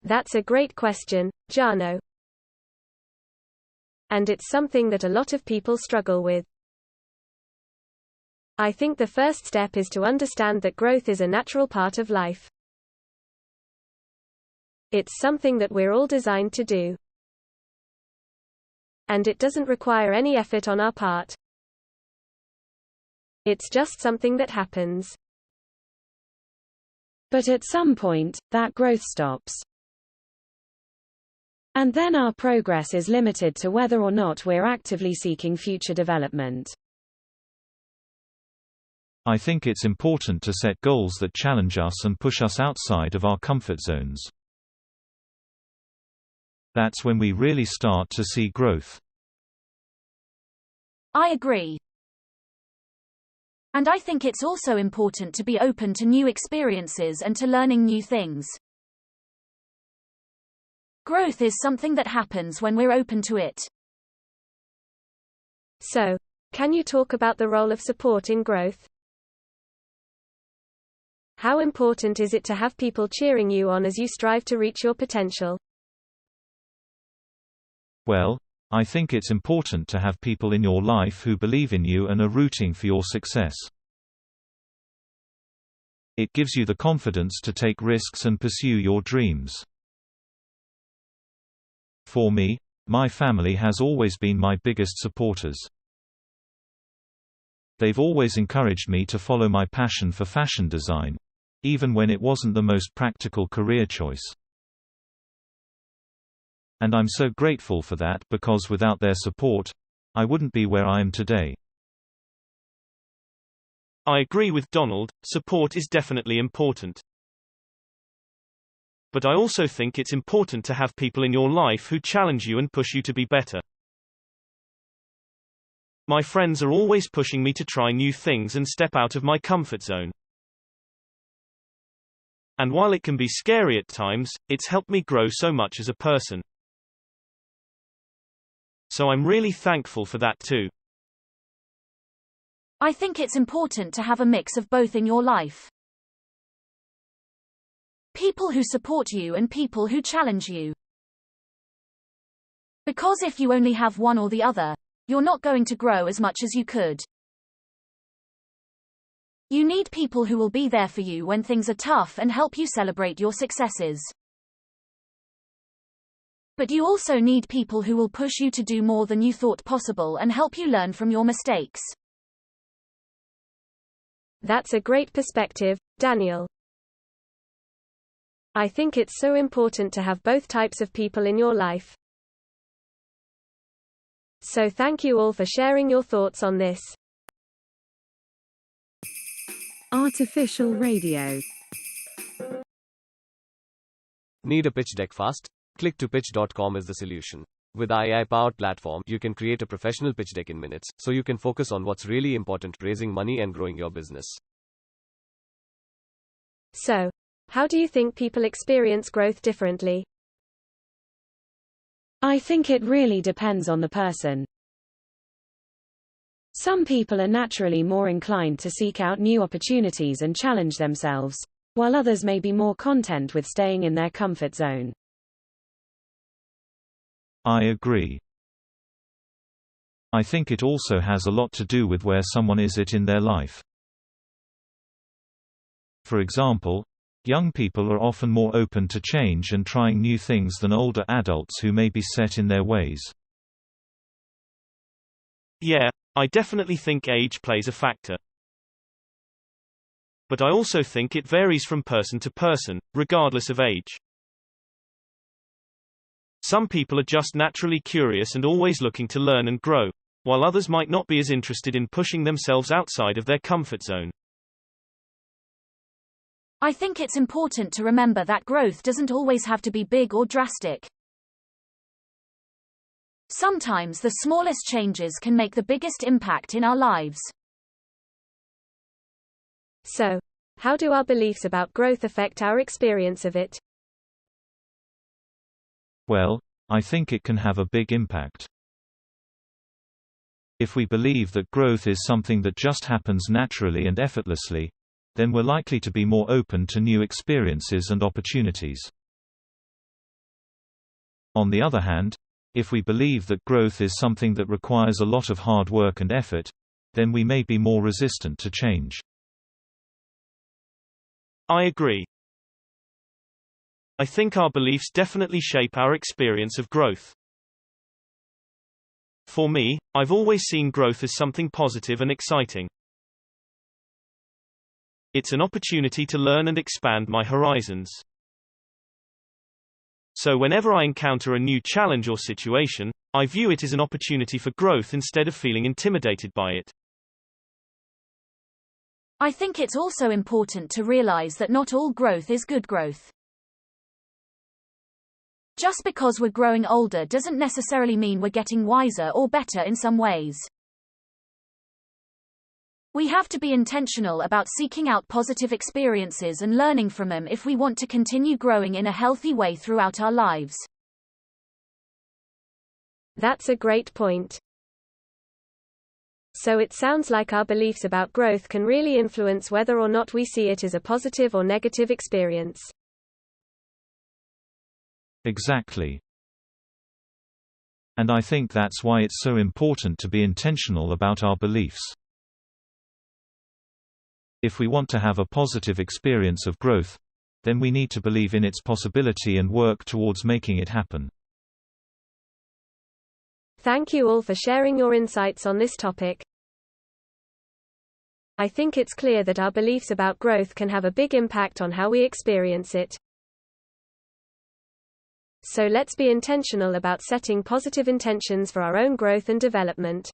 That's a great question, Jano. And it's something that a lot of people struggle with. I think the first step is to understand that growth is a natural part of life. It's something that we're all designed to do. And it doesn't require any effort on our part. It's just something that happens. But at some point, that growth stops. And then our progress is limited to whether or not we're actively seeking future development. I think it's important to set goals that challenge us and push us outside of our comfort zones. That's when we really start to see growth. I agree. And I think it's also important to be open to new experiences and to learning new things. Growth is something that happens when we're open to it. So, can you talk about the role of support in growth? How important is it to have people cheering you on as you strive to reach your potential? Well, I think it's important to have people in your life who believe in you and are rooting for your success. It gives you the confidence to take risks and pursue your dreams. For me, my family has always been my biggest supporters. They've always encouraged me to follow my passion for fashion design, even when it wasn't the most practical career choice. And I'm so grateful for that because without their support, I wouldn't be where I am today. I agree with Donald, support is definitely important. But I also think it's important to have people in your life who challenge you and push you to be better. My friends are always pushing me to try new things and step out of my comfort zone. And while it can be scary at times, it's helped me grow so much as a person. So I'm really thankful for that too. I think it's important to have a mix of both in your life. People who support you and people who challenge you. Because if you only have one or the other, you're not going to grow as much as you could. You need people who will be there for you when things are tough and help you celebrate your successes. But you also need people who will push you to do more than you thought possible and help you learn from your mistakes. That's a great perspective, Daniel. I think it's so important to have both types of people in your life. So thank you all for sharing your thoughts on this. Artificial radio. Need a pitch deck fast? Click2pitch.com is the solution. With AI-powered platform, you can create a professional pitch deck in minutes, so you can focus on what's really important, raising money and growing your business. So, how do you think people experience growth differently? I think it really depends on the person. Some people are naturally more inclined to seek out new opportunities and challenge themselves, while others may be more content with staying in their comfort zone. I agree. I think it also has a lot to do with where someone is in their life. For example, young people are often more open to change and trying new things than older adults who may be set in their ways. Yeah, I definitely think age plays a factor. But I also think it varies from person to person, regardless of age. Some people are just naturally curious and always looking to learn and grow, while others might not be as interested in pushing themselves outside of their comfort zone. I think it's important to remember that growth doesn't always have to be big or drastic. Sometimes the smallest changes can make the biggest impact in our lives. So, how do our beliefs about growth affect our experience of it? Well, I think it can have a big impact. If we believe that growth is something that just happens naturally and effortlessly, then we're likely to be more open to new experiences and opportunities. On the other hand, if we believe that growth is something that requires a lot of hard work and effort, then we may be more resistant to change. I agree. I think our beliefs definitely shape our experience of growth. For me, I've always seen growth as something positive and exciting. It's an opportunity to learn and expand my horizons. So whenever I encounter a new challenge or situation, I view it as an opportunity for growth instead of feeling intimidated by it. I think it's also important to realize that not all growth is good growth. Just because we're growing older doesn't necessarily mean we're getting wiser or better in some ways. We have to be intentional about seeking out positive experiences and learning from them if we want to continue growing in a healthy way throughout our lives. That's a great point. So it sounds like our beliefs about growth can really influence whether or not we see it as a positive or negative experience. Exactly. And I think that's why it's so important to be intentional about our beliefs. If we want to have a positive experience of growth, then we need to believe in its possibility and work towards making it happen. Thank you all for sharing your insights on this topic. I think it's clear that our beliefs about growth can have a big impact on how we experience it. So let's be intentional about setting positive intentions for our own growth and development.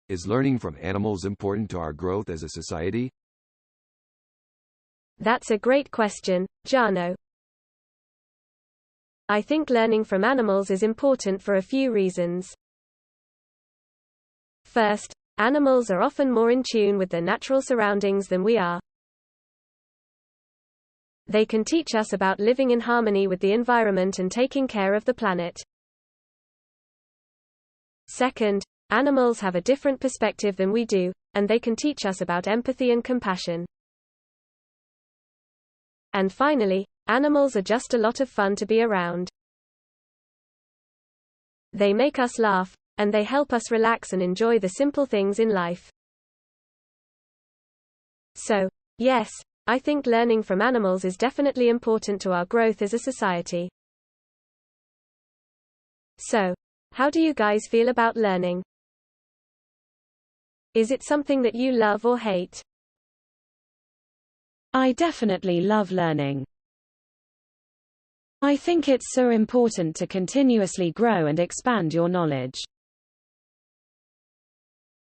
Is learning from animals important to our growth as a society? That's a great question, Jano. I think learning from animals is important for a few reasons. First, animals are often more in tune with their natural surroundings than we are. They can teach us about living in harmony with the environment and taking care of the planet. Second, animals have a different perspective than we do, and they can teach us about empathy and compassion. And finally, animals are just a lot of fun to be around. They make us laugh, and they help us relax and enjoy the simple things in life. So, yes, I think learning from animals is definitely important to our growth as a society. So, how do you guys feel about learning? Is it something that you love or hate? I definitely love learning. I think it's so important to continuously grow and expand your knowledge.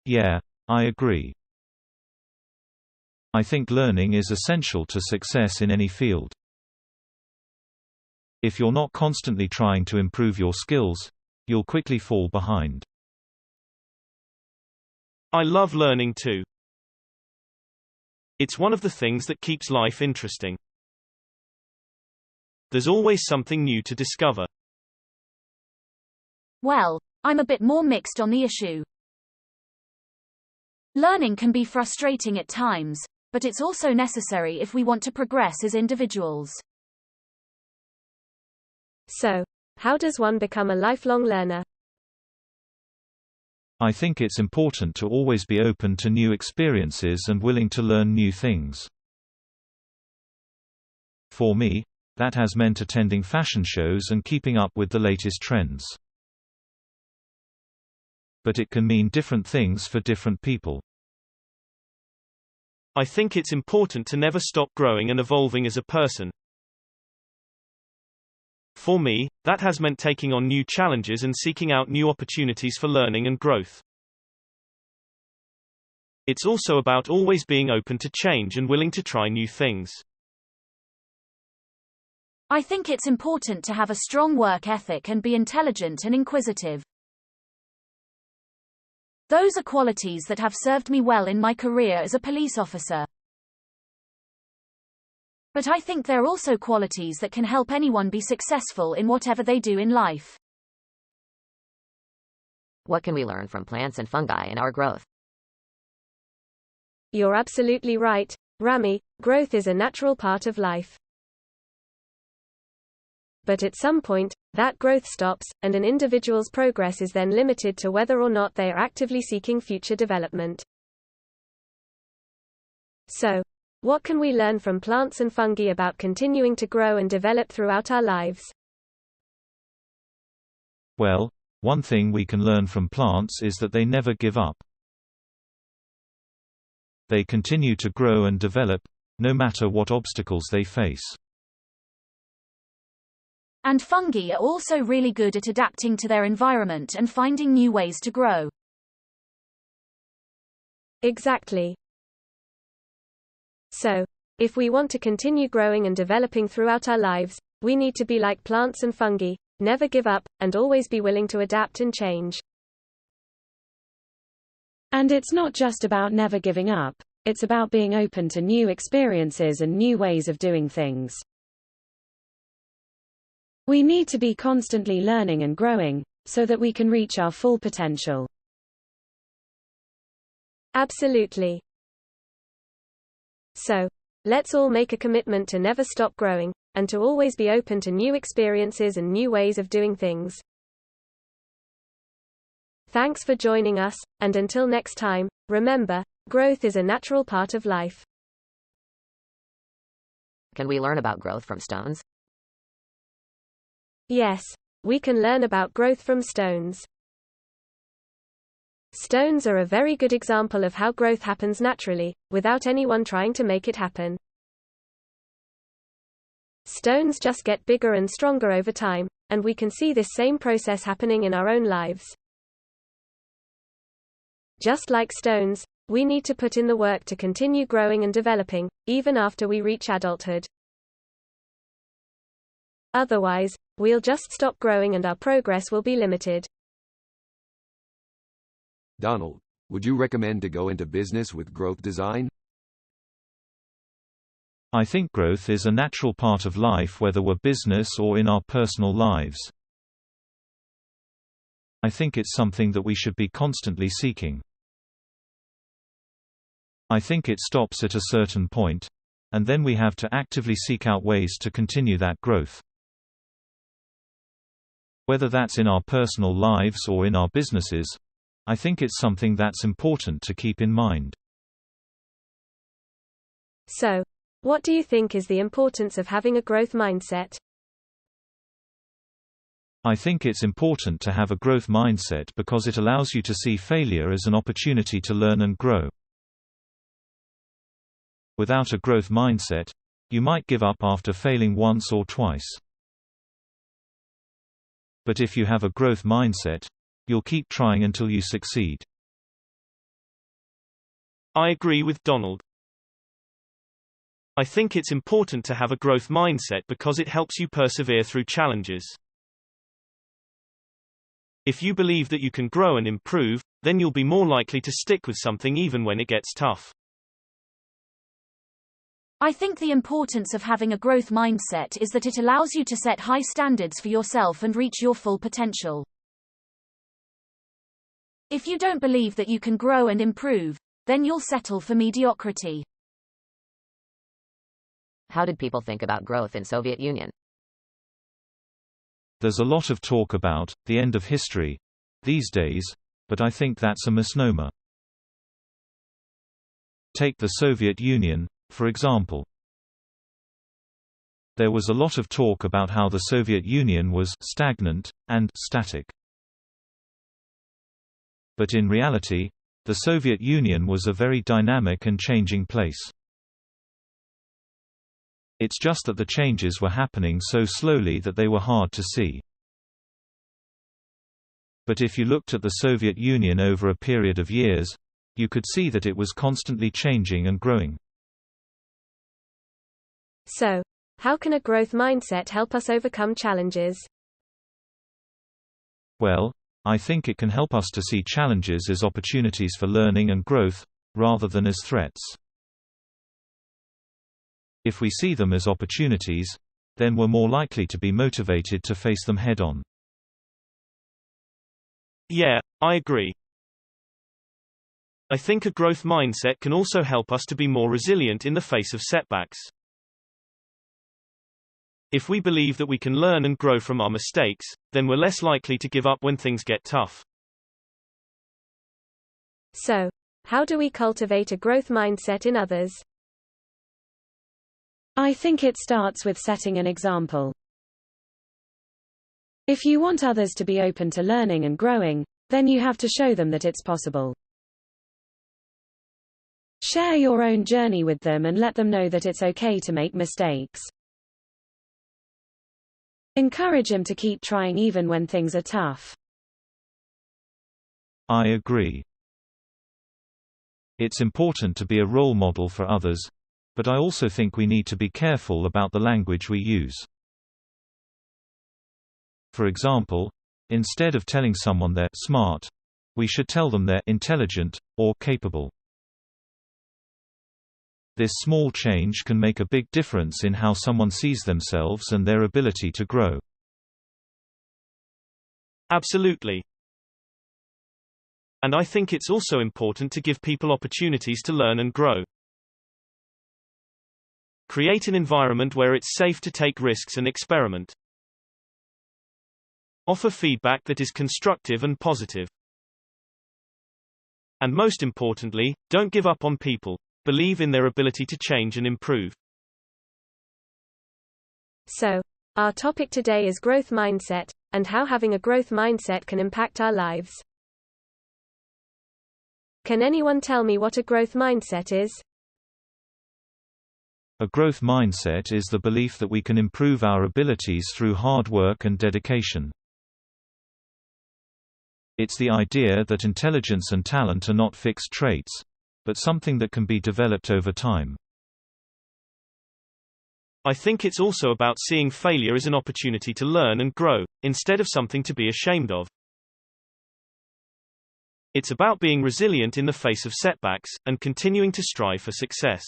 Yeah, I agree. I think learning is essential to success in any field. If you're not constantly trying to improve your skills, you'll quickly fall behind. I love learning too. It's one of the things that keeps life interesting. There's always something new to discover. Well, I'm a bit more mixed on the issue. Learning can be frustrating at times, but it's also necessary if we want to progress as individuals. So, how does one become a lifelong learner? I think it's important to always be open to new experiences and willing to learn new things. For me, that has meant attending fashion shows and keeping up with the latest trends. But it can mean different things for different people. I think it's important to never stop growing and evolving as a person. For me, that has meant taking on new challenges and seeking out new opportunities for learning and growth. It's also about always being open to change and willing to try new things. I think it's important to have a strong work ethic and be intelligent and inquisitive. Those are qualities that have served me well in my career as a police officer. But I think they're also qualities that can help anyone be successful in whatever they do in life. What can we learn from plants and fungi in our growth? You're absolutely right, Rami. Growth is a natural part of life. But at some point, that growth stops, and an individual's progress is then limited to whether or not they are actively seeking future development. So, what can we learn from plants and fungi about continuing to grow and develop throughout our lives? Well, one thing we can learn from plants is that they never give up. They continue to grow and develop, no matter what obstacles they face. And fungi are also really good at adapting to their environment and finding new ways to grow. Exactly. So, if we want to continue growing and developing throughout our lives, we need to be like plants and fungi, never give up, and always be willing to adapt and change. And it's not just about never giving up, it's about being open to new experiences and new ways of doing things. We need to be constantly learning and growing, so that we can reach our full potential. Absolutely. So, let's all make a commitment to never stop growing, and to always be open to new experiences and new ways of doing things. Thanks for joining us, and until next time, remember, growth is a natural part of life. Can we learn about growth from stones? Yes, we can learn about growth from stones. Stones are a very good example of how growth happens naturally, without anyone trying to make it happen. Stones just get bigger and stronger over time, and we can see this same process happening in our own lives. Just like stones, we need to put in the work to continue growing and developing, even after we reach adulthood. Otherwise, we'll just stop growing and our progress will be limited. Donald, would you recommend to go into business with growth design? I think growth is a natural part of life, whether we're business or in our personal lives. I think it's something that we should be constantly seeking. I think it stops at a certain point, and then we have to actively seek out ways to continue that growth. Whether that's in our personal lives or in our businesses, I think it's something that's important to keep in mind. So, what do you think is the importance of having a growth mindset? I think it's important to have a growth mindset because it allows you to see failure as an opportunity to learn and grow. Without a growth mindset, you might give up after failing once or twice. But if you have a growth mindset, you'll keep trying until you succeed. I agree with Donald. I think it's important to have a growth mindset because it helps you persevere through challenges. If you believe that you can grow and improve, then you'll be more likely to stick with something even when it gets tough. I think the importance of having a growth mindset is that it allows you to set high standards for yourself and reach your full potential. If you don't believe that you can grow and improve, then you'll settle for mediocrity. How did people think about growth in Soviet Union? There's a lot of talk about the end of history these days, but I think that's a misnomer. Take the Soviet Union, for example. There was a lot of talk about how the Soviet Union was stagnant and static. But in reality, the Soviet Union was a very dynamic and changing place. It's just that the changes were happening so slowly that they were hard to see. But if you looked at the Soviet Union over a period of years, you could see that it was constantly changing and growing. So, how can a growth mindset help us overcome challenges? Well, I think it can help us to see challenges as opportunities for learning and growth, rather than as threats. If we see them as opportunities, then we're more likely to be motivated to face them head-on. Yeah, I agree. I think a growth mindset can also help us to be more resilient in the face of setbacks. If we believe that we can learn and grow from our mistakes, then we're less likely to give up when things get tough. So, how do we cultivate a growth mindset in others? I think it starts with setting an example. If you want others to be open to learning and growing, then you have to show them that it's possible. Share your own journey with them and let them know that it's okay to make mistakes. Encourage them to keep trying even when things are tough. I agree. It's important to be a role model for others, but I also think we need to be careful about the language we use. For example, instead of telling someone they're smart, we should tell them they're intelligent or capable. This small change can make a big difference in how someone sees themselves and their ability to grow. Absolutely. And I think it's also important to give people opportunities to learn and grow. Create an environment where it's safe to take risks and experiment. Offer feedback that is constructive and positive. And most importantly, don't give up on people. Believe in their ability to change and improve. So, our topic today is growth mindset, and how having a growth mindset can impact our lives. Can anyone tell me what a growth mindset is? A growth mindset is the belief that we can improve our abilities through hard work and dedication. It's the idea that intelligence and talent are not fixed traits, but something that can be developed over time. I think it's also about seeing failure as an opportunity to learn and grow, instead of something to be ashamed of. It's about being resilient in the face of setbacks, and continuing to strive for success.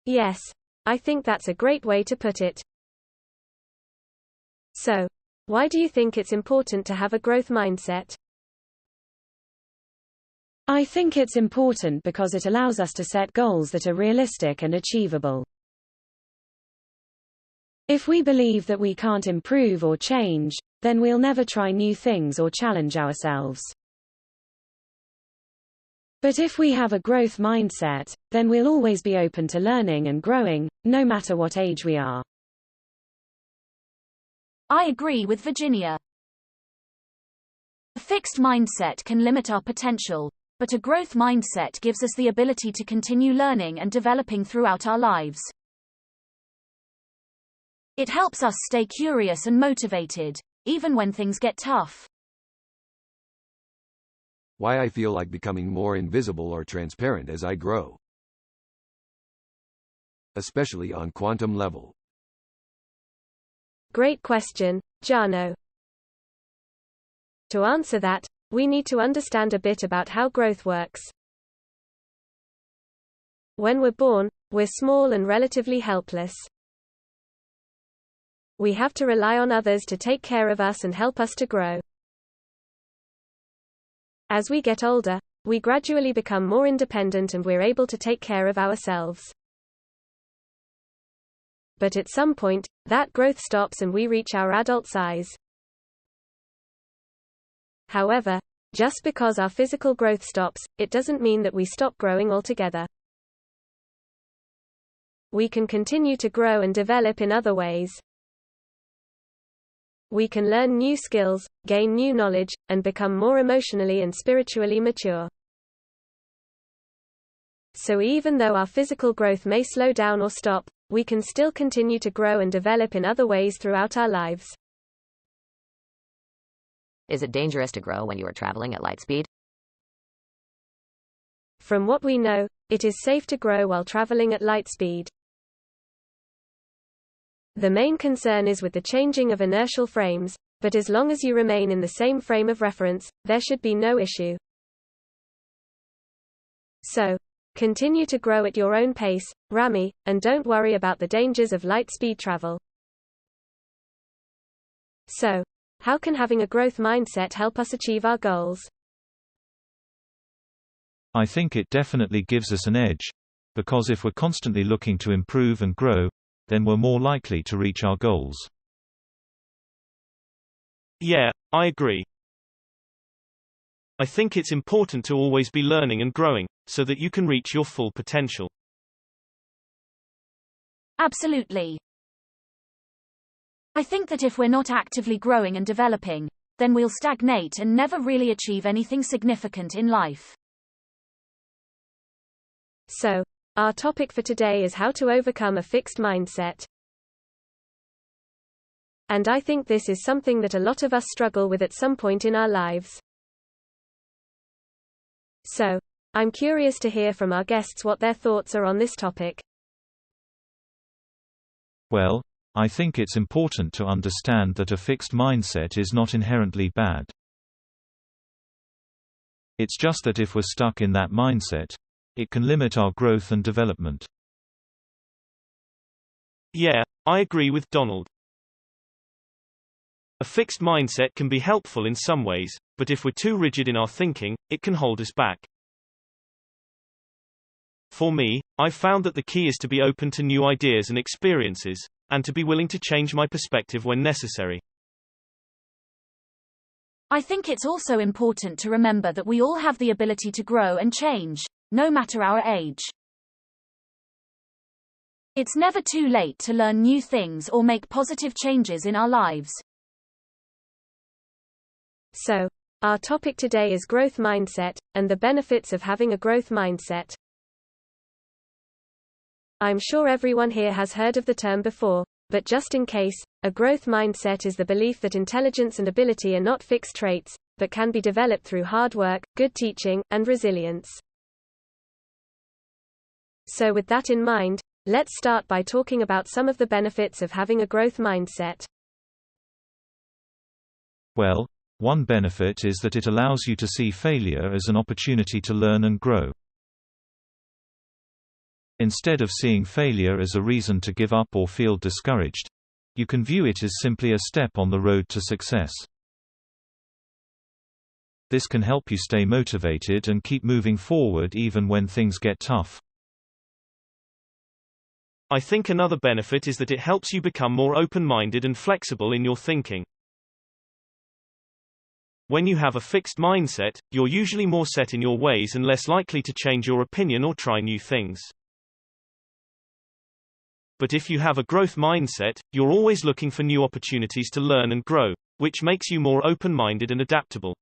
Yes, I think that's a great way to put it. So, why do you think it's important to have a growth mindset? I think it's important because it allows us to set goals that are realistic and achievable. If we believe that we can't improve or change, then we'll never try new things or challenge ourselves. But if we have a growth mindset, then we'll always be open to learning and growing, no matter what age we are. I agree with Virginia. A fixed mindset can limit our potential, but a growth mindset gives us the ability to continue learning and developing throughout our lives. It helps us stay curious and motivated, even when things get tough. Why I feel like becoming more invisible or transparent as I grow. Especially on quantum level. Great question, Jano. To answer that, we need to understand a bit about how growth works. When we're born, we're small and relatively helpless. We have to rely on others to take care of us and help us to grow. As we get older, we gradually become more independent and we're able to take care of ourselves. But at some point, that growth stops and we reach our adult size. However, just because our physical growth stops, it doesn't mean that we stop growing altogether. We can continue to grow and develop in other ways. We can learn new skills, gain new knowledge, and become more emotionally and spiritually mature. So even though our physical growth may slow down or stop, we can still continue to grow and develop in other ways throughout our lives. Is it dangerous to grow when you are traveling at light speed? From what we know, it is safe to grow while traveling at light speed. The main concern is with the changing of inertial frames, but as long as you remain in the same frame of reference, there should be no issue. So, continue to grow at your own pace, Rami, and don't worry about the dangers of light speed travel. So, how can having a growth mindset help us achieve our goals? I think it definitely gives us an edge, because if we're constantly looking to improve and grow, then we're more likely to reach our goals. Yeah, I agree. I think it's important to always be learning and growing, so that you can reach your full potential. Absolutely. I think that if we're not actively growing and developing, then we'll stagnate and never really achieve anything significant in life. So, our topic for today is how to overcome a fixed mindset. And I think this is something that a lot of us struggle with at some point in our lives. So, I'm curious to hear from our guests what their thoughts are on this topic. Well, I think it's important to understand that a fixed mindset is not inherently bad. It's just that if we're stuck in that mindset, it can limit our growth and development. Yeah, I agree with Donald. A fixed mindset can be helpful in some ways, but if we're too rigid in our thinking, it can hold us back. For me, I've found that the key is to be open to new ideas and experiences, and to be willing to change my perspective when necessary. I think it's also important to remember that we all have the ability to grow and change, no matter our age. It's never too late to learn new things or make positive changes in our lives. So, our topic today is growth mindset, and the benefits of having a growth mindset. I'm sure everyone here has heard of the term before, but just in case, A growth mindset is the belief that intelligence and ability are not fixed traits, but can be developed through hard work, good teaching, and resilience. So with that in mind, let's start by talking about some of the benefits of having a growth mindset. Well, one benefit is that it allows you to see failure as an opportunity to learn and grow. Instead of seeing failure as a reason to give up or feel discouraged, you can view it as simply a step on the road to success. This can help you stay motivated and keep moving forward even when things get tough. I think another benefit is that it helps you become more open-minded and flexible in your thinking. When you have a fixed mindset, you're usually more set in your ways and less likely to change your opinion or try new things. But if you have a growth mindset, you're always looking for new opportunities to learn and grow, which makes you more open-minded and adaptable.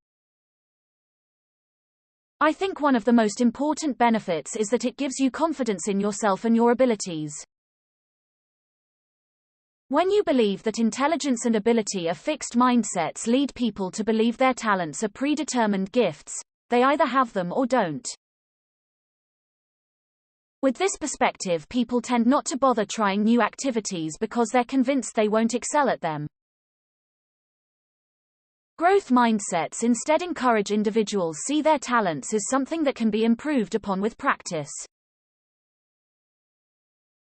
I think one of the most important benefits is that it gives you confidence in yourself and your abilities. When you believe that intelligence and ability are fixed mindsets lead people to believe their talents are predetermined gifts, they either have them or don't. With this perspective, people tend not to bother trying new activities because they're convinced they won't excel at them. Growth mindsets instead encourage individuals to see their talents as something that can be improved upon with practice.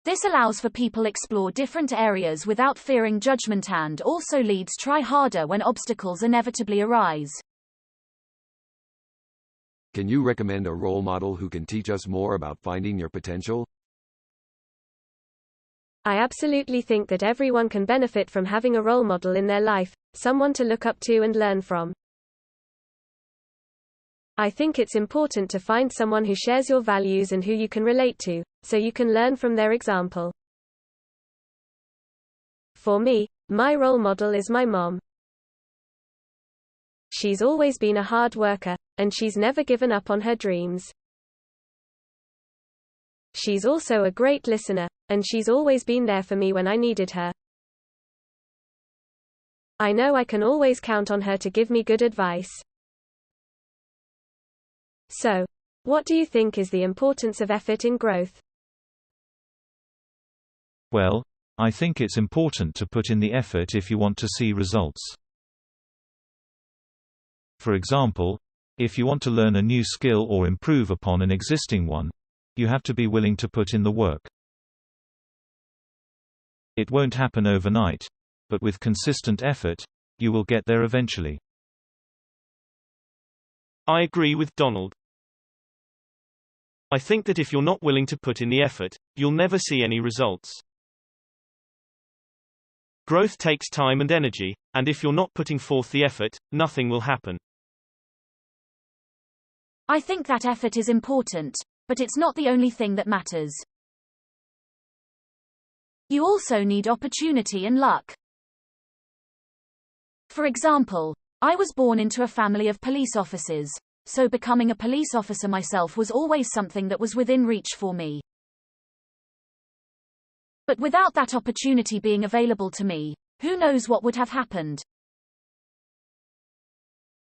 This allows for people to explore different areas without fearing judgment and also leads to try harder when obstacles inevitably arise. Can you recommend a role model who can teach us more about finding your potential? I absolutely think that everyone can benefit from having a role model in their life, someone to look up to and learn from. I think it's important to find someone who shares your values and who you can relate to, so you can learn from their example. For me, my role model is my mom. She's always been a hard worker, and she's never given up on her dreams. She's also a great listener, and she's always been there for me when I needed her. I know I can always count on her to give me good advice. So, what do you think is the importance of effort in growth? Well, I think it's important to put in the effort if you want to see results. For example, if you want to learn a new skill or improve upon an existing one, you have to be willing to put in the work. It won't happen overnight, but with consistent effort, you will get there eventually. I agree with Donald. I think that if you're not willing to put in the effort, you'll never see any results. Growth takes time and energy, and if you're not putting forth the effort, nothing will happen. I think that effort is important, but it's not the only thing that matters. You also need opportunity and luck. For example, I was born into a family of police officers, so becoming a police officer myself was always something that was within reach for me. But without that opportunity being available to me, who knows what would have happened?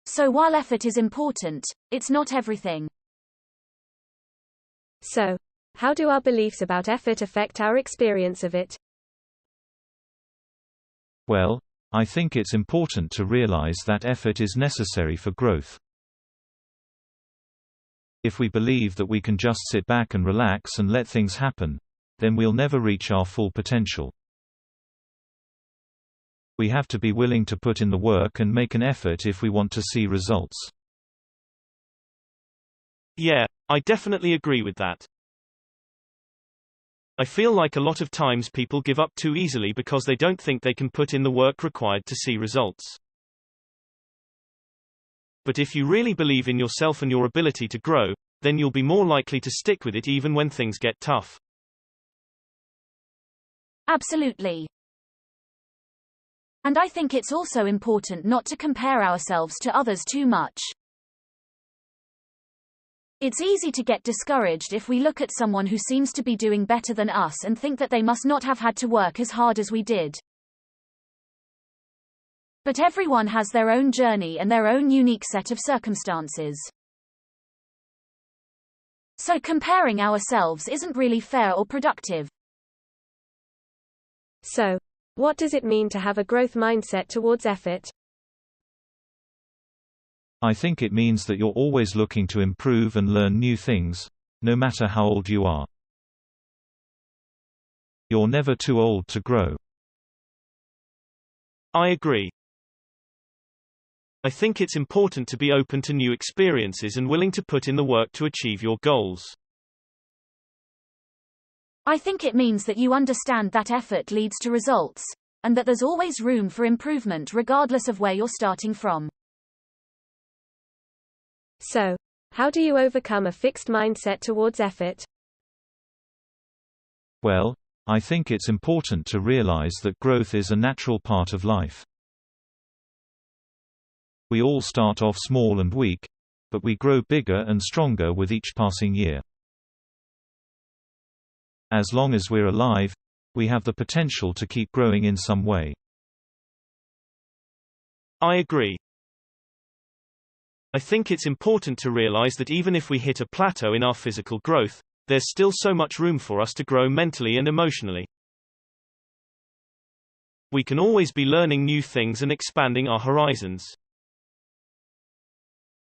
So while effort is important, it's not everything. So, how do our beliefs about effort affect our experience of it? Well, I think it's important to realize that effort is necessary for growth. If we believe that we can just sit back and relax and let things happen, then we'll never reach our full potential. We have to be willing to put in the work and make an effort if we want to see results. Yeah, I definitely agree with that. I feel like a lot of times people give up too easily because they don't think they can put in the work required to see results. But if you really believe in yourself and your ability to grow, then you'll be more likely to stick with it even when things get tough. Absolutely. And I think it's also important not to compare ourselves to others too much. It's easy to get discouraged if we look at someone who seems to be doing better than us and think that they must not have had to work as hard as we did. But everyone has their own journey and their own unique set of circumstances. So comparing ourselves isn't really fair or productive. So, what does it mean to have a growth mindset towards effort? I think it means that you're always looking to improve and learn new things, no matter how old you are. You're never too old to grow. I agree. I think it's important to be open to new experiences and willing to put in the work to achieve your goals. I think it means that you understand that effort leads to results, and that there's always room for improvement regardless of where you're starting from. So, how do you overcome a fixed mindset towards effort? Well, I think it's important to realize that growth is a natural part of life. We all start off small and weak, but we grow bigger and stronger with each passing year. As long as we're alive, we have the potential to keep growing in some way. I agree. I think it's important to realize that even if we hit a plateau in our physical growth, there's still so much room for us to grow mentally and emotionally. We can always be learning new things and expanding our horizons.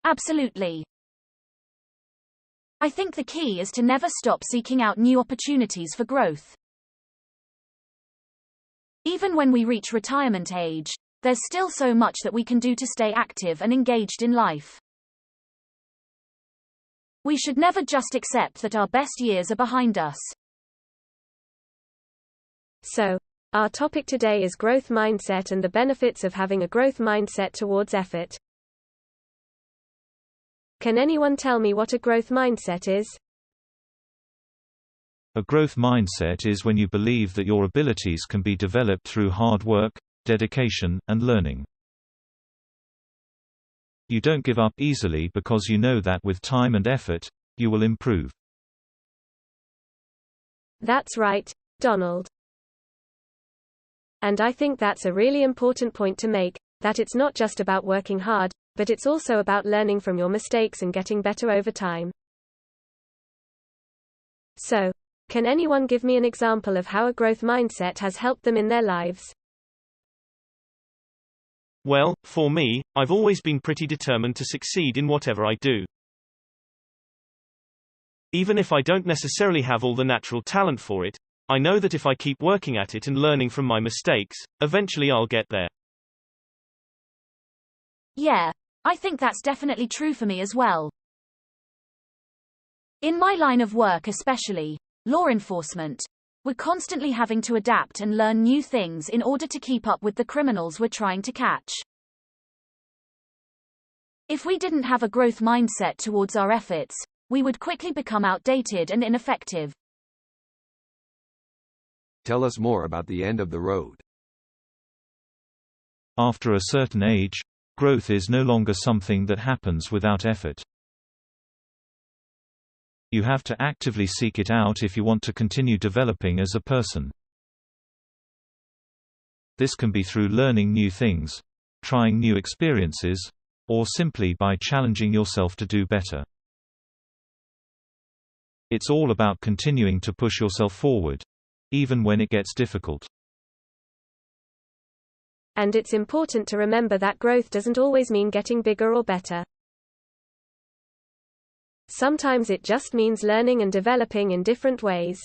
Absolutely. I think the key is to never stop seeking out new opportunities for growth. Even when we reach retirement age, there's still so much that we can do to stay active and engaged in life. We should never just accept that our best years are behind us. So, our topic today is growth mindset and the benefits of having a growth mindset towards effort. Can anyone tell me what a growth mindset is? A growth mindset is when you believe that your abilities can be developed through hard work, dedication, and learning. You don't give up easily because you know that with time and effort, you will improve. That's right, Donald. And I think that's a really important point to make, that it's not just about working hard, but it's also about learning from your mistakes and getting better over time. So, can anyone give me an example of how a growth mindset has helped them in their lives? Well, for me, I've always been pretty determined to succeed in whatever I do. Even if I don't necessarily have all the natural talent for it, I know that if I keep working at it and learning from my mistakes, eventually I'll get there. Yeah, I think that's definitely true for me as well. In my line of work especially, law enforcement, we're constantly having to adapt and learn new things in order to keep up with the criminals we're trying to catch. If we didn't have a growth mindset towards our efforts, we would quickly become outdated and ineffective. Tell us more about the end of the road. After a certain age, growth is no longer something that happens without effort. You have to actively seek it out if you want to continue developing as a person. This can be through learning new things, trying new experiences, or simply by challenging yourself to do better. It's all about continuing to push yourself forward, even when it gets difficult. And it's important to remember that growth doesn't always mean getting bigger or better. Sometimes it just means learning and developing in different ways.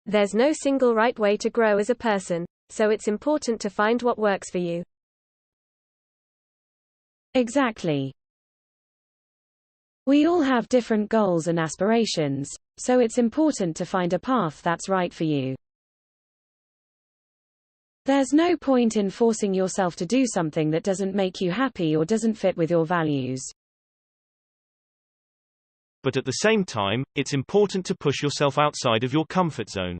There's no single right way to grow as a person, so it's important to find what works for you. Exactly. We all have different goals and aspirations, so it's important to find a path that's right for you. There's no point in forcing yourself to do something that doesn't make you happy or doesn't fit with your values. But at the same time, it's important to push yourself outside of your comfort zone.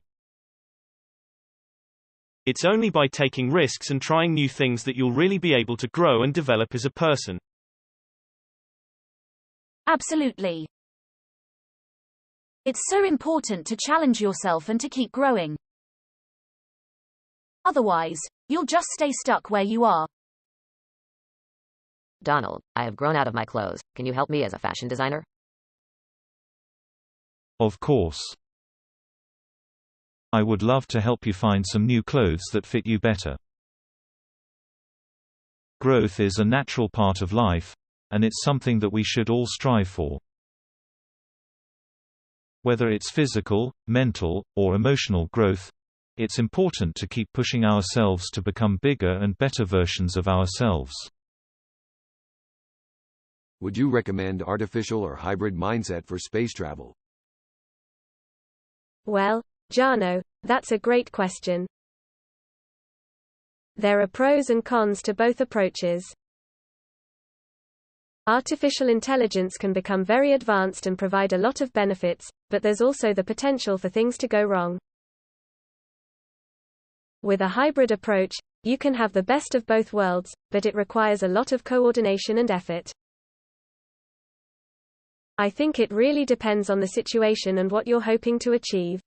It's only by taking risks and trying new things that you'll really be able to grow and develop as a person. Absolutely. It's so important to challenge yourself and to keep growing. Otherwise, you'll just stay stuck where you are. Donald, I have grown out of my clothes. Can you help me as a fashion designer? Of course. I would love to help you find some new clothes that fit you better. Growth is a natural part of life, and it's something that we should all strive for. Whether it's physical, mental, or emotional growth, it's important to keep pushing ourselves to become bigger and better versions of ourselves. Would you recommend artificial or hybrid mindset for space travel? Well, Jano, that's a great question. There are pros and cons to both approaches. Artificial intelligence can become very advanced and provide a lot of benefits, but there's also the potential for things to go wrong. With a hybrid approach, you can have the best of both worlds, but it requires a lot of coordination and effort. I think it really depends on the situation and what you're hoping to achieve.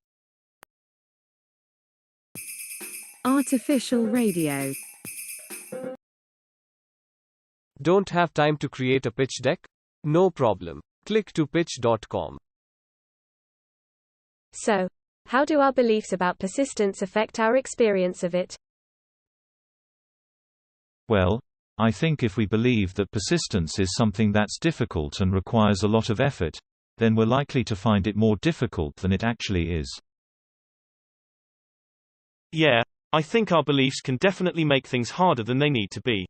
Artificial radio. Don't have time to create a pitch deck? No problem. Click to pitch.com. So, how do our beliefs about persistence affect our experience of it? Well, I think if we believe that persistence is something that's difficult and requires a lot of effort, then we're likely to find it more difficult than it actually is. Yeah, I think our beliefs can definitely make things harder than they need to be.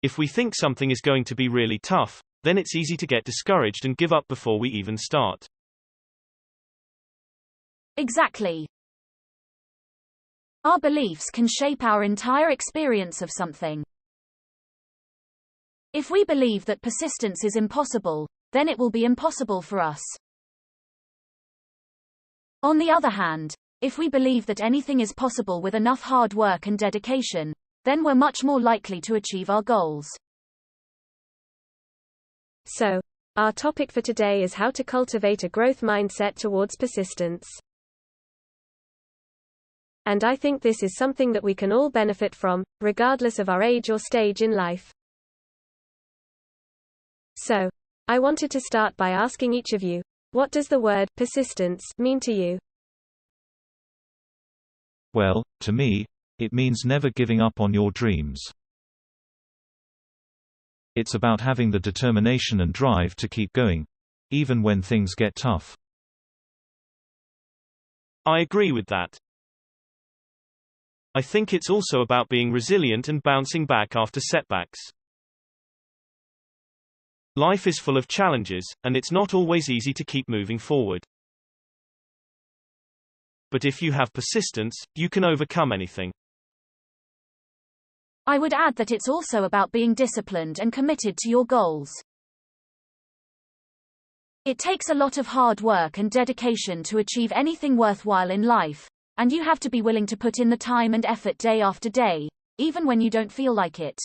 If we think something is going to be really tough, then it's easy to get discouraged and give up before we even start. Exactly. Our beliefs can shape our entire experience of something. If we believe that persistence is impossible, then it will be impossible for us. On the other hand, if we believe that anything is possible with enough hard work and dedication, then we're much more likely to achieve our goals. So, our topic for today is how to cultivate a growth mindset towards persistence. And I think this is something that we can all benefit from, regardless of our age or stage in life. So, I wanted to start by asking each of you, what does the word persistence mean to you? Well, to me, it means never giving up on your dreams. It's about having the determination and drive to keep going, even when things get tough. I agree with that. I think it's also about being resilient and bouncing back after setbacks. Life is full of challenges, and it's not always easy to keep moving forward. But if you have persistence, you can overcome anything. I would add that it's also about being disciplined and committed to your goals. It takes a lot of hard work and dedication to achieve anything worthwhile in life, and you have to be willing to put in the time and effort day after day, even when you don't feel like it.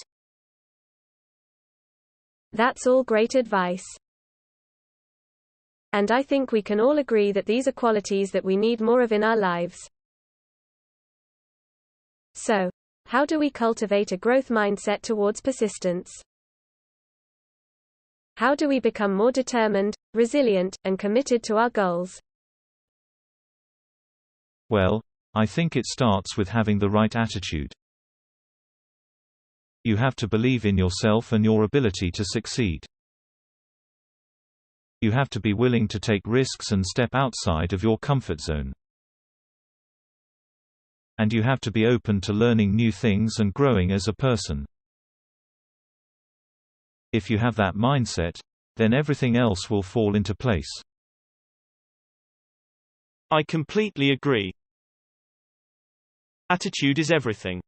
That's all great advice. And I think we can all agree that these are qualities that we need more of in our lives. So, how do we cultivate a growth mindset towards persistence? How do we become more determined, resilient, and committed to our goals? Well, I think it starts with having the right attitude. You have to believe in yourself and your ability to succeed. You have to be willing to take risks and step outside of your comfort zone. And you have to be open to learning new things and growing as a person. If you have that mindset, then everything else will fall into place. I completely agree. Attitude is everything.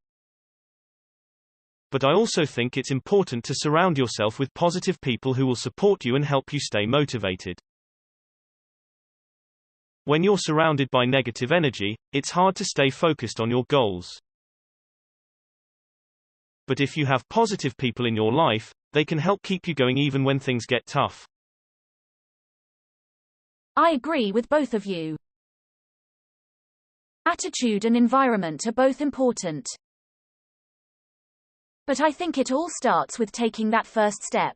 But I also think it's important to surround yourself with positive people who will support you and help you stay motivated. When you're surrounded by negative energy, it's hard to stay focused on your goals. But if you have positive people in your life, they can help keep you going even when things get tough. I agree with both of you. Attitude and environment are both important. But I think it all starts with taking that first step.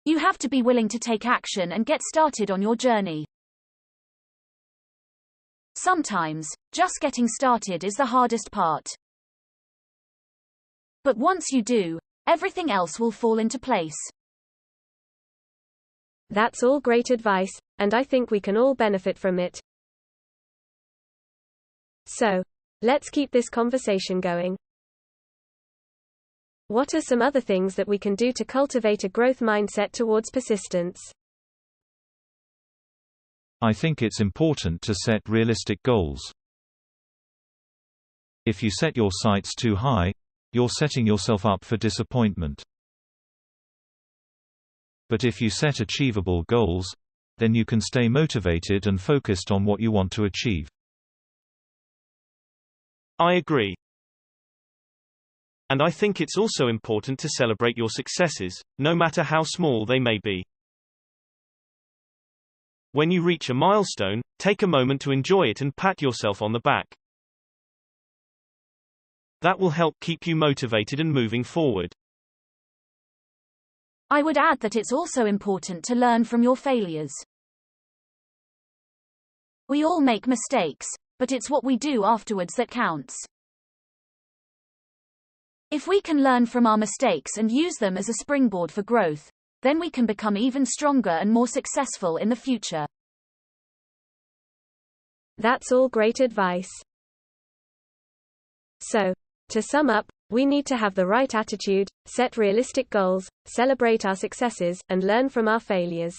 You have to be willing to take action and get started on your journey. Sometimes, just getting started is the hardest part. But once you do, everything else will fall into place. That's all great advice, and I think we can all benefit from it. So, let's keep this conversation going. What are some other things that we can do to cultivate a growth mindset towards persistence? I think it's important to set realistic goals. If you set your sights too high, you're setting yourself up for disappointment. But if you set achievable goals, then you can stay motivated and focused on what you want to achieve. I agree. And I think it's also important to celebrate your successes, no matter how small they may be. When you reach a milestone, take a moment to enjoy it and pat yourself on the back. That will help keep you motivated and moving forward. I would add that it's also important to learn from your failures. We all make mistakes, but it's what we do afterwards that counts. If we can learn from our mistakes and use them as a springboard for growth, then we can become even stronger and more successful in the future. That's all great advice. So, to sum up, we need to have the right attitude, set realistic goals, celebrate our successes, and learn from our failures.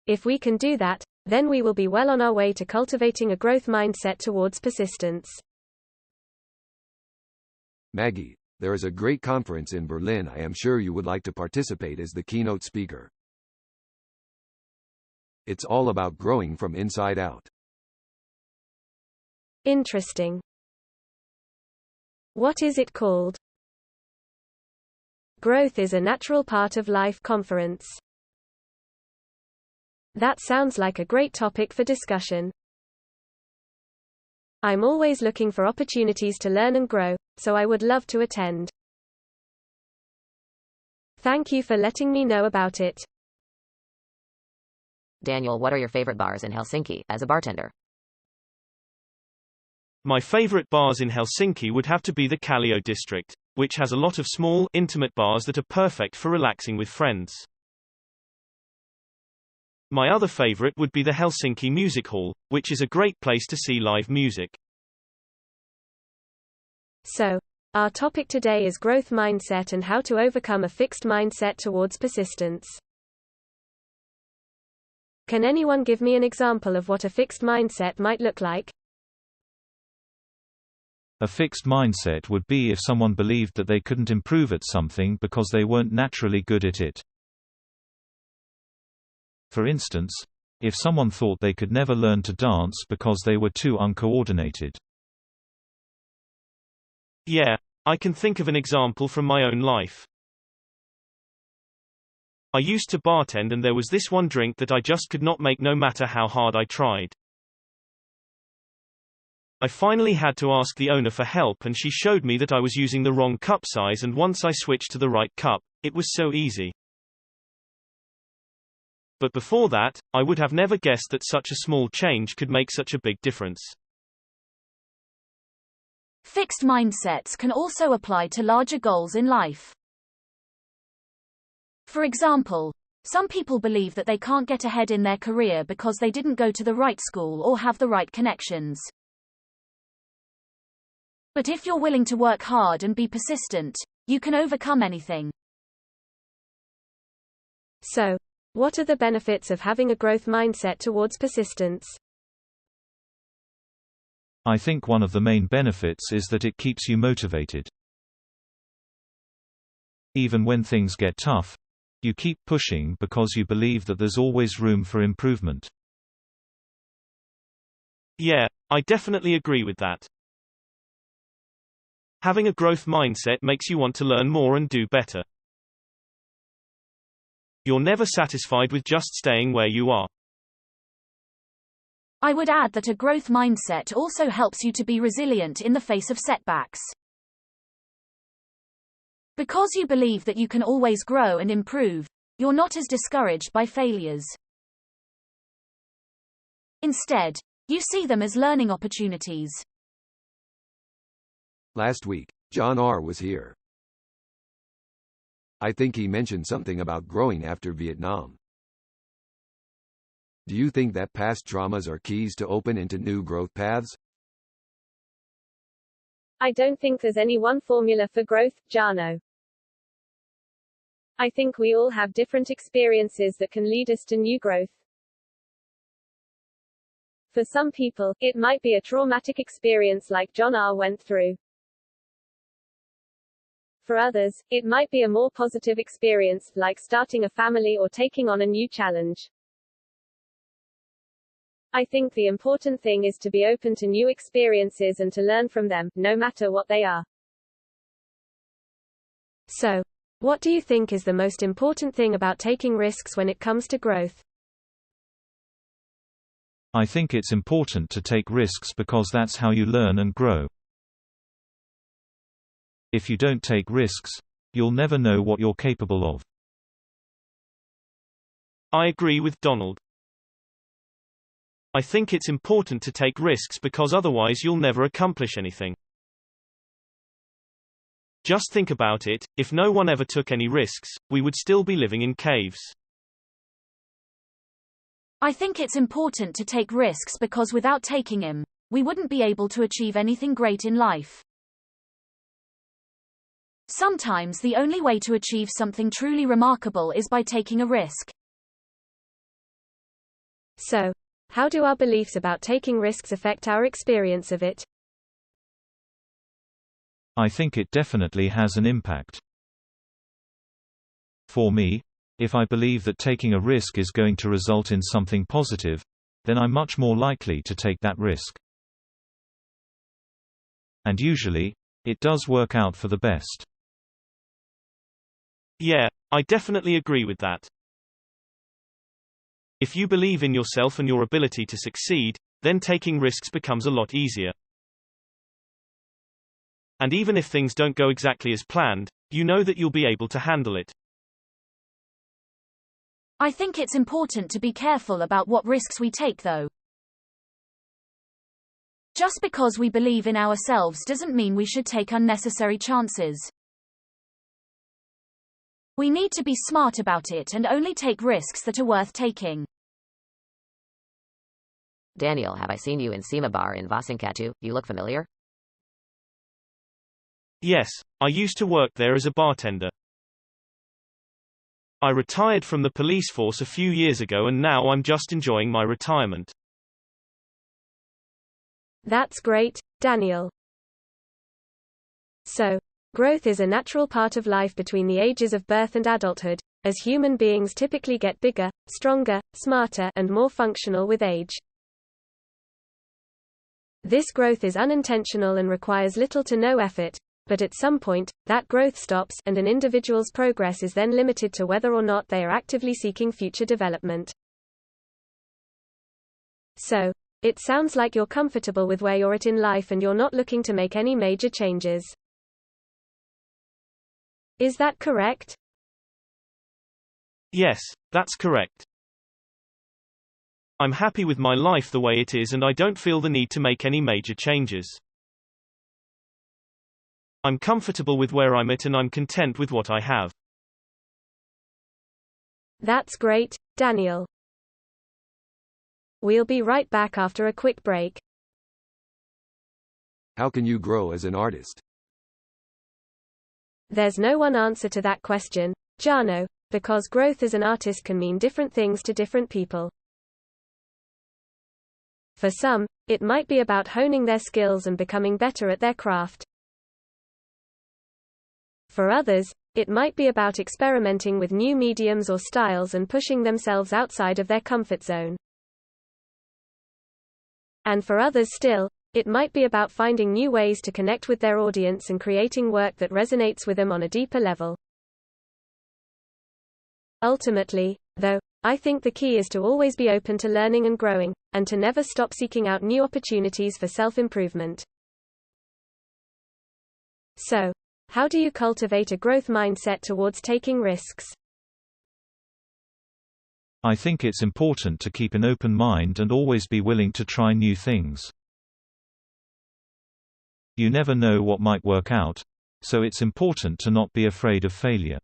If we can do that, then we will be well on our way to cultivating a growth mindset towards persistence. Maggie, there is a great conference in Berlin. I am sure you would like to participate as the keynote speaker. It's all about growing from inside out. Interesting. What is it called? Growth is a Natural Part of Life conference. That sounds like a great topic for discussion. I'm always looking for opportunities to learn and grow, so I would love to attend. Thank you for letting me know about it. Daniel, what are your favorite bars in Helsinki as a bartender? My favorite bars in Helsinki would have to be the Kallio district, which has a lot of small, intimate bars that are perfect for relaxing with friends. My other favorite would be the Helsinki Music Hall, which is a great place to see live music. So, our topic today is growth mindset and how to overcome a fixed mindset towards persistence. Can anyone give me an example of what a fixed mindset might look like? A fixed mindset would be if someone believed that they couldn't improve at something because they weren't naturally good at it. For instance, if someone thought they could never learn to dance because they were too uncoordinated. Yeah, I can think of an example from my own life. I used to bartend and there was this one drink that I just could not make no matter how hard I tried. I finally had to ask the owner for help and she showed me that I was using the wrong cup size, and once I switched to the right cup, it was so easy. But before that, I would have never guessed that such a small change could make such a big difference. Fixed mindsets can also apply to larger goals in life. For example, some people believe that they can't get ahead in their career because they didn't go to the right school or have the right connections. But if you're willing to work hard and be persistent, you can overcome anything. So, what are the benefits of having a growth mindset towards persistence? I think one of the main benefits is that it keeps you motivated. Even when things get tough, you keep pushing because you believe that there's always room for improvement. Yeah, I definitely agree with that. Having a growth mindset makes you want to learn more and do better. You're never satisfied with just staying where you are. I would add that a growth mindset also helps you to be resilient in the face of setbacks. Because you believe that you can always grow and improve, you're not as discouraged by failures. Instead, you see them as learning opportunities. Last week, John R. was here. I think he mentioned something about growing after Vietnam. Do you think that past traumas are keys to open into new growth paths? I don't think there's any one formula for growth, Jano. I think we all have different experiences that can lead us to new growth. For some people, it might be a traumatic experience like John R. went through. For others, it might be a more positive experience, like starting a family or taking on a new challenge. I think the important thing is to be open to new experiences and to learn from them, no matter what they are. So, what do you think is the most important thing about taking risks when it comes to growth? I think it's important to take risks because that's how you learn and grow. If you don't take risks, you'll never know what you're capable of. I agree with Donald. I think it's important to take risks because otherwise you'll never accomplish anything. Just think about it, if no one ever took any risks, we would still be living in caves. I think it's important to take risks because without taking them, we wouldn't be able to achieve anything great in life. Sometimes the only way to achieve something truly remarkable is by taking a risk. So, how do our beliefs about taking risks affect our experience of it? I think it definitely has an impact. For me, if I believe that taking a risk is going to result in something positive, then I'm much more likely to take that risk. And usually, it does work out for the best. Yeah, I definitely agree with that. If you believe in yourself and your ability to succeed, then taking risks becomes a lot easier. And even if things don't go exactly as planned, you know that you'll be able to handle it. I think it's important to be careful about what risks we take, though. Just because we believe in ourselves doesn't mean we should take unnecessary chances. We need to be smart about it and only take risks that are worth taking. Daniel, have I seen you in Sima Bar in Vasinkatu? You look familiar. Yes, I used to work there as a bartender. I retired from the police force a few years ago and now I'm just enjoying my retirement. That's great, Daniel. So, growth is a natural part of life between the ages of birth and adulthood, as human beings typically get bigger, stronger, smarter, and more functional with age. This growth is unintentional and requires little to no effort, but at some point, that growth stops, and an individual's progress is then limited to whether or not they are actively seeking future development. So, it sounds like you're comfortable with where you're at in life and you're not looking to make any major changes. Is that correct? Yes, that's correct. I'm happy with my life the way it is and I don't feel the need to make any major changes. I'm comfortable with where I'm at and I'm content with what I have. That's great, Daniel. We'll be right back after a quick break. How can you grow as an artist? There's no one answer to that question, Jano, because growth as an artist can mean different things to different people. For some, it might be about honing their skills and becoming better at their craft. For others, it might be about experimenting with new mediums or styles and pushing themselves outside of their comfort zone. And for others still, it might be about finding new ways to connect with their audience and creating work that resonates with them on a deeper level. Ultimately, though, I think the key is to always be open to learning and growing, and to never stop seeking out new opportunities for self-improvement. So, how do you cultivate a growth mindset towards taking risks? I think it's important to keep an open mind and always be willing to try new things. You never know what might work out, so it's important to not be afraid of failure.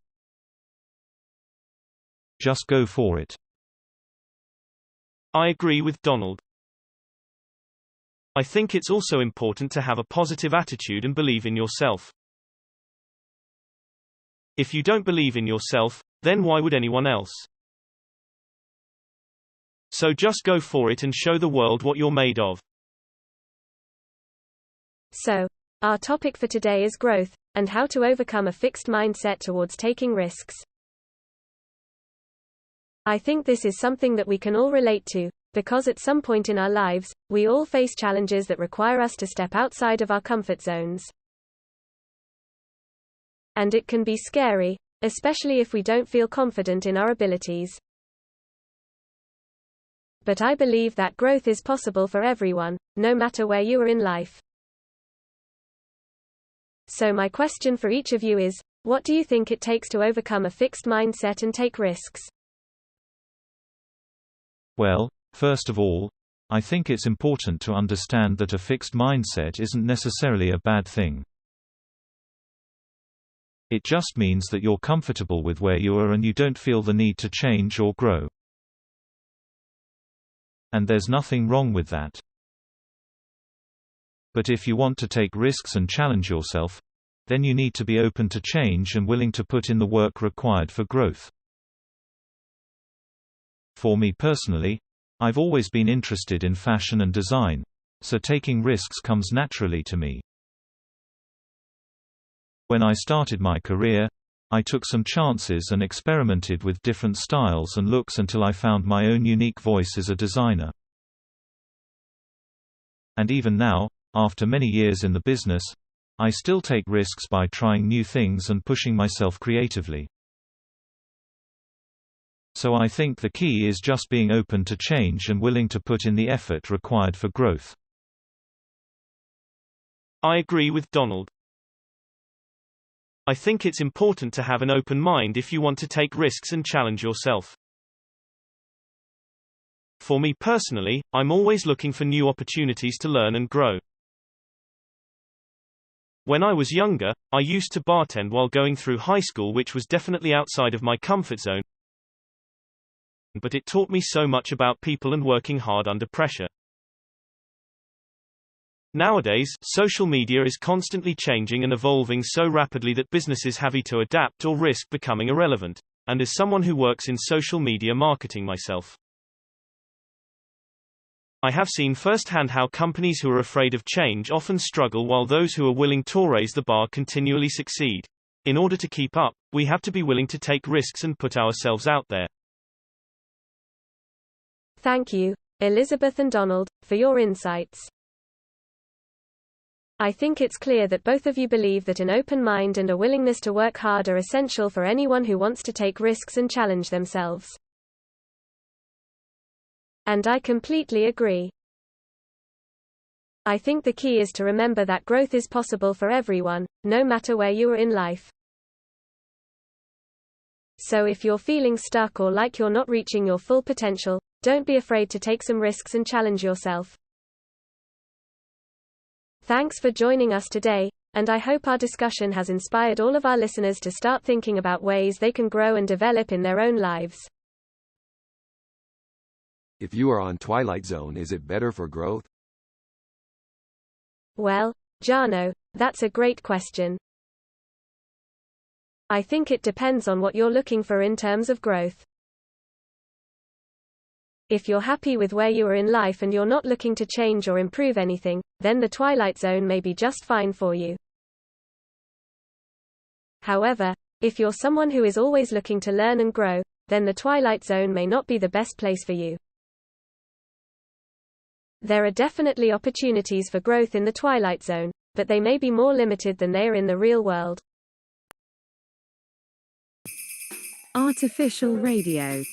Just go for it. I agree with Donald. I think it's also important to have a positive attitude and believe in yourself. If you don't believe in yourself, then why would anyone else? So just go for it and show the world what you're made of. So, our topic for today is growth, and how to overcome a fixed mindset towards taking risks. I think this is something that we can all relate to, because at some point in our lives, we all face challenges that require us to step outside of our comfort zones. And it can be scary, especially if we don't feel confident in our abilities. But I believe that growth is possible for everyone, no matter where you are in life. So my question for each of you is, what do you think it takes to overcome a fixed mindset and take risks? Well, first of all, I think it's important to understand that a fixed mindset isn't necessarily a bad thing. It just means that you're comfortable with where you are and you don't feel the need to change or grow. And there's nothing wrong with that. But if you want to take risks and challenge yourself, then you need to be open to change and willing to put in the work required for growth. For me personally, I've always been interested in fashion and design, so taking risks comes naturally to me. When I started my career, I took some chances and experimented with different styles and looks until I found my own unique voice as a designer. And even now, after many years in the business, I still take risks by trying new things and pushing myself creatively. So I think the key is just being open to change and willing to put in the effort required for growth. I agree with Donald. I think it's important to have an open mind if you want to take risks and challenge yourself. For me personally, I'm always looking for new opportunities to learn and grow. When I was younger, I used to bartend while going through high school, which was definitely outside of my comfort zone. But it taught me so much about people and working hard under pressure. Nowadays, social media is constantly changing and evolving so rapidly that businesses have to adapt or risk becoming irrelevant. And as someone who works in social media marketing myself, I have seen firsthand how companies who are afraid of change often struggle while those who are willing to raise the bar continually succeed. In order to keep up, we have to be willing to take risks and put ourselves out there. Thank you, Elizabeth and Donald, for your insights. I think it's clear that both of you believe that an open mind and a willingness to work hard are essential for anyone who wants to take risks and challenge themselves. And I completely agree. I think the key is to remember that growth is possible for everyone, no matter where you are in life. So if you're feeling stuck or like you're not reaching your full potential, don't be afraid to take some risks and challenge yourself. Thanks for joining us today, and I hope our discussion has inspired all of our listeners to start thinking about ways they can grow and develop in their own lives. If you are on Twilight Zone, is it better for growth? Well, Jano, that's a great question. I think it depends on what you're looking for in terms of growth. If you're happy with where you are in life and you're not looking to change or improve anything, then the Twilight Zone may be just fine for you. However, if you're someone who is always looking to learn and grow, then the Twilight Zone may not be the best place for you. There are definitely opportunities for growth in the Twilight Zone, but they may be more limited than they are in the real world. Artificial radio.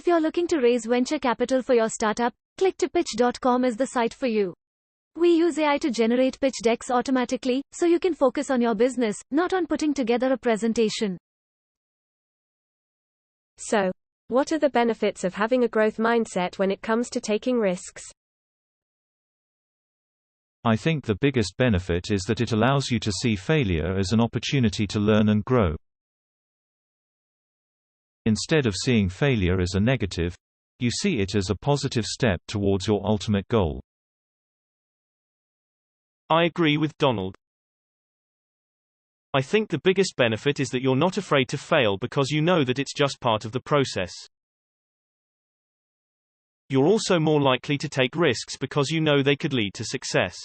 you're looking to raise venture capital for your startup, click2pitch.com is the site for you. We use AI to generate pitch decks automatically, so you can focus on your business, not on putting together a presentation. So, what are the benefits of having a growth mindset when it comes to taking risks? I think the biggest benefit is that it allows you to see failure as an opportunity to learn and grow. Instead of seeing failure as a negative, you see it as a positive step towards your ultimate goal. I agree with Donald. I think the biggest benefit is that you're not afraid to fail because you know that it's just part of the process. You're also more likely to take risks because you know they could lead to success.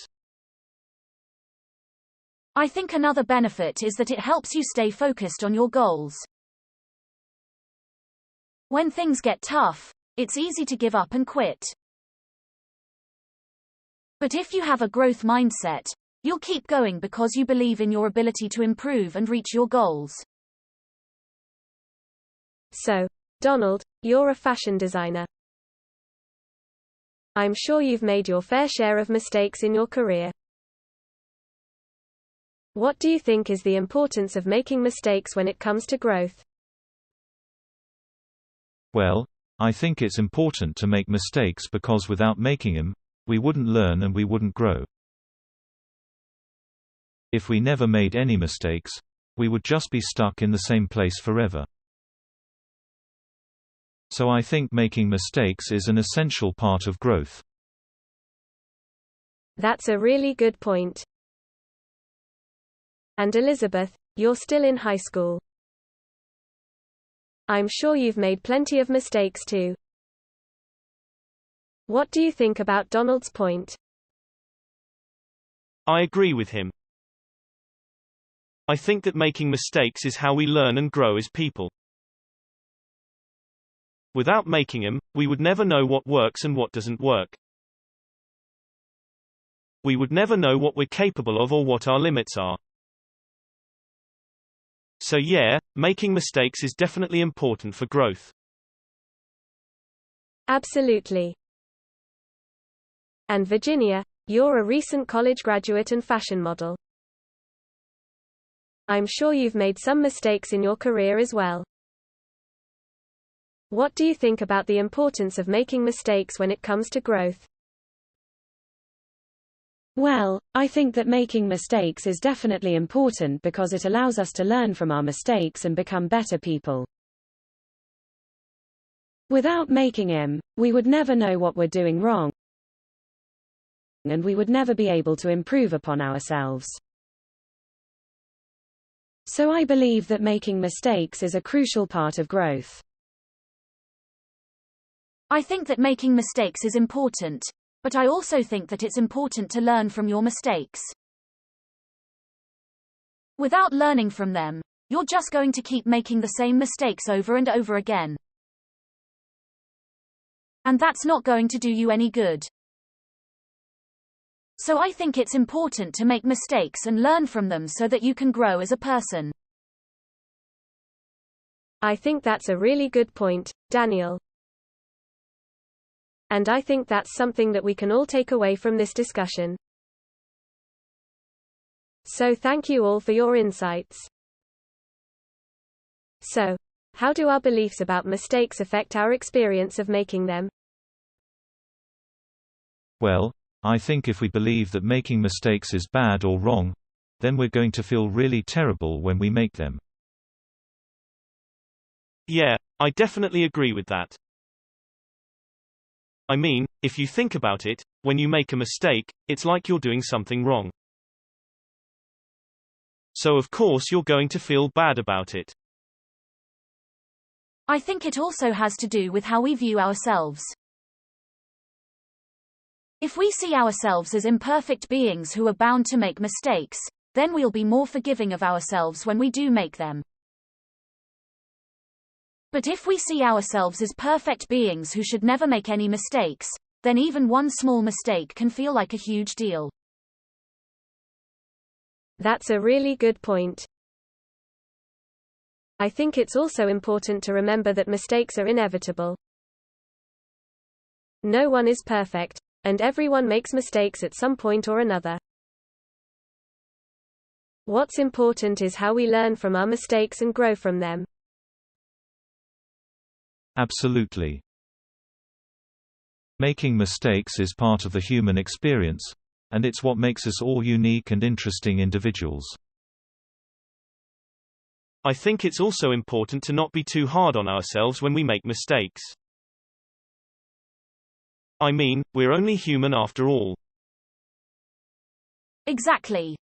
I think another benefit is that it helps you stay focused on your goals. When things get tough, it's easy to give up and quit. But if you have a growth mindset, you'll keep going because you believe in your ability to improve and reach your goals. So, Donald, you're a fashion designer. I'm sure you've made your fair share of mistakes in your career. What do you think is the importance of making mistakes when it comes to growth? Well, I think it's important to make mistakes because without making them, we wouldn't learn and we wouldn't grow. If we never made any mistakes, we would just be stuck in the same place forever. So I think making mistakes is an essential part of growth. That's a really good point. And Elizabeth, you're still in high school. I'm sure you've made plenty of mistakes too. What do you think about Donald's point? I agree with him. I think that making mistakes is how we learn and grow as people. Without making them, we would never know what works and what doesn't work. We would never know what we're capable of or what our limits are. So yeah, making mistakes is definitely important for growth. Absolutely. And Virginia, you're a recent college graduate and fashion model. I'm sure you've made some mistakes in your career as well. What do you think about the importance of making mistakes when it comes to growth? Well, I think that making mistakes is definitely important because it allows us to learn from our mistakes and become better people. Without making them, we would never know what we're doing wrong, and we would never be able to improve upon ourselves. So I believe that making mistakes is a crucial part of growth. I think that making mistakes is important, but I also think that it's important to learn from your mistakes. Without learning from them, you're just going to keep making the same mistakes over and over again. And that's not going to do you any good. So I think it's important to make mistakes and learn from them so that you can grow as a person. I think that's a really good point, Daniel. And I think that's something that we can all take away from this discussion. So thank you all for your insights. So, how do our beliefs about mistakes affect our experience of making them? Well, I think if we believe that making mistakes is bad or wrong, then we're going to feel really terrible when we make them. Yeah, I definitely agree with that. I mean, if you think about it, when you make a mistake, it's like you're doing something wrong. So of course you're going to feel bad about it. I think it also has to do with how we view ourselves. If we see ourselves as imperfect beings who are bound to make mistakes, then we'll be more forgiving of ourselves when we do make them. But if we see ourselves as perfect beings who should never make any mistakes, then even one small mistake can feel like a huge deal. That's a really good point. I think it's also important to remember that mistakes are inevitable. No one is perfect, and everyone makes mistakes at some point or another. What's important is how we learn from our mistakes and grow from them. Absolutely. Making mistakes is part of the human experience, and it's what makes us all unique and interesting individuals. I think it's also important to not be too hard on ourselves when we make mistakes. I mean, we're only human after all. Exactly.